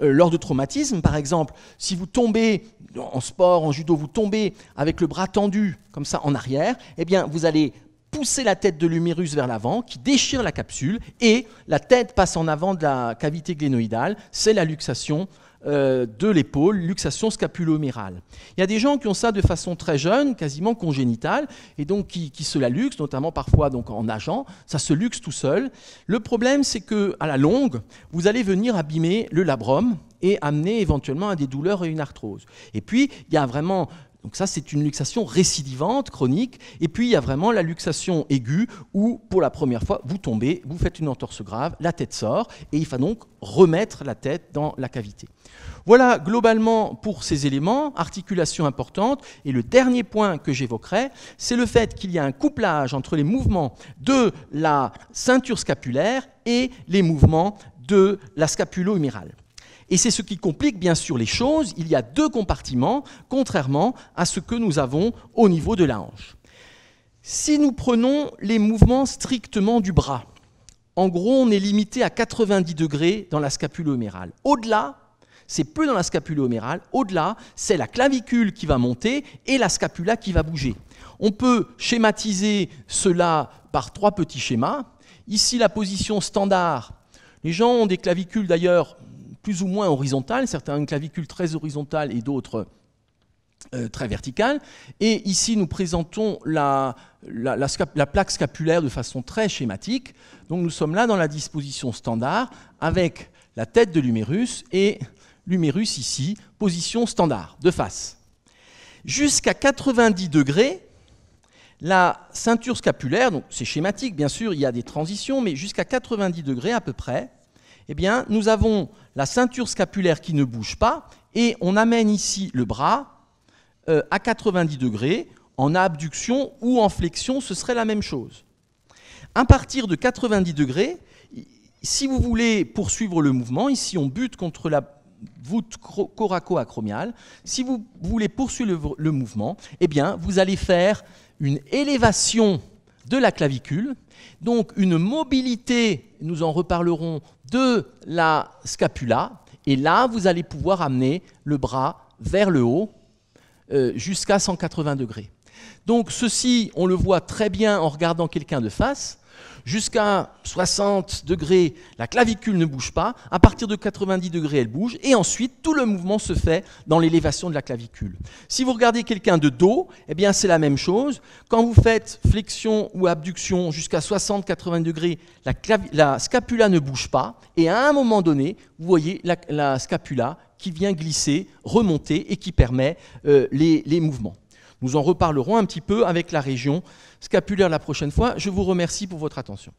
lors de traumatisme, par exemple, si vous tombez en sport, en judo, vous tombez avec le bras tendu, comme ça, en arrière, eh bien, vous allez pousser la tête de l'humérus vers l'avant, qui déchire la capsule, et la tête passe en avant de la cavité glénoïdale, c'est la luxation de l'épaule, luxation scapulo-humérale. Il y a des gens qui ont ça de façon très jeune, quasiment congénitale, et donc qui se la luxent, notamment parfois donc en nageant, ça se luxe tout seul. Le problème, c'est qu'à la longue, vous allez venir abîmer le labrum et amener éventuellement à des douleurs et une arthrose. Et puis, il y a vraiment... Donc ça, c'est une luxation récidivante, chronique. Et puis, il y a vraiment la luxation aiguë où, pour la première fois, vous tombez, vous faites une entorse grave, la tête sort, et il faut donc remettre la tête dans la cavité. Voilà globalement pour ces éléments, articulation importante. Et le dernier point que j'évoquerai, c'est le fait qu'il y a un couplage entre les mouvements de la ceinture scapulaire et les mouvements de la scapulo-humérale. Et c'est ce qui complique bien sûr les choses. Il y a 2 compartiments, contrairement à ce que nous avons au niveau de la hanche. Si nous prenons les mouvements strictement du bras, en gros, on est limité à 90 degrés dans la scapulo-humérale. Au-delà, c'est peu dans la scapulo-humérale. Au-delà, c'est la clavicule qui va monter et la scapula qui va bouger. On peut schématiser cela par 3 petits schémas. Ici, la position standard. Les gens ont des clavicules d'ailleurs plus ou moins horizontales, certains ont une clavicule très horizontale et d'autres très verticale. Et ici, nous présentons la plaque scapulaire de façon très schématique. Donc nous sommes là dans la disposition standard avec la tête de l'humérus et l'humérus ici, position standard, de face. Jusqu'à 90 degrés, la ceinture scapulaire, donc c'est schématique bien sûr, il y a des transitions, mais jusqu'à 90 degrés à peu près, eh bien, nous avons la ceinture scapulaire qui ne bouge pas et on amène ici le bras à 90 degrés, en abduction ou en flexion, ce serait la même chose. À partir de 90 degrés, si vous voulez poursuivre le mouvement, ici on bute contre la voûte coraco-acromiale, si vous voulez poursuivre le mouvement, eh bien, vous allez faire une élévation de la clavicule, donc une mobilité, nous en reparlerons, de la scapula, et là, vous allez pouvoir amener le bras vers le haut jusqu'à 180 degrés. Donc ceci, on le voit très bien en regardant quelqu'un de face. Jusqu'à 60 degrés, la clavicule ne bouge pas. À partir de 90 degrés, elle bouge. Et ensuite, tout le mouvement se fait dans l'élévation de la clavicule. Si vous regardez quelqu'un de dos, eh bien, c'est la même chose. Quand vous faites flexion ou abduction jusqu'à 60-80 degrés, la scapula ne bouge pas. Et à un moment donné, vous voyez la scapula qui vient glisser, remonter et qui permet les mouvements. Nous en reparlerons un petit peu avec la région scapulaire la prochaine fois. Je vous remercie pour votre attention.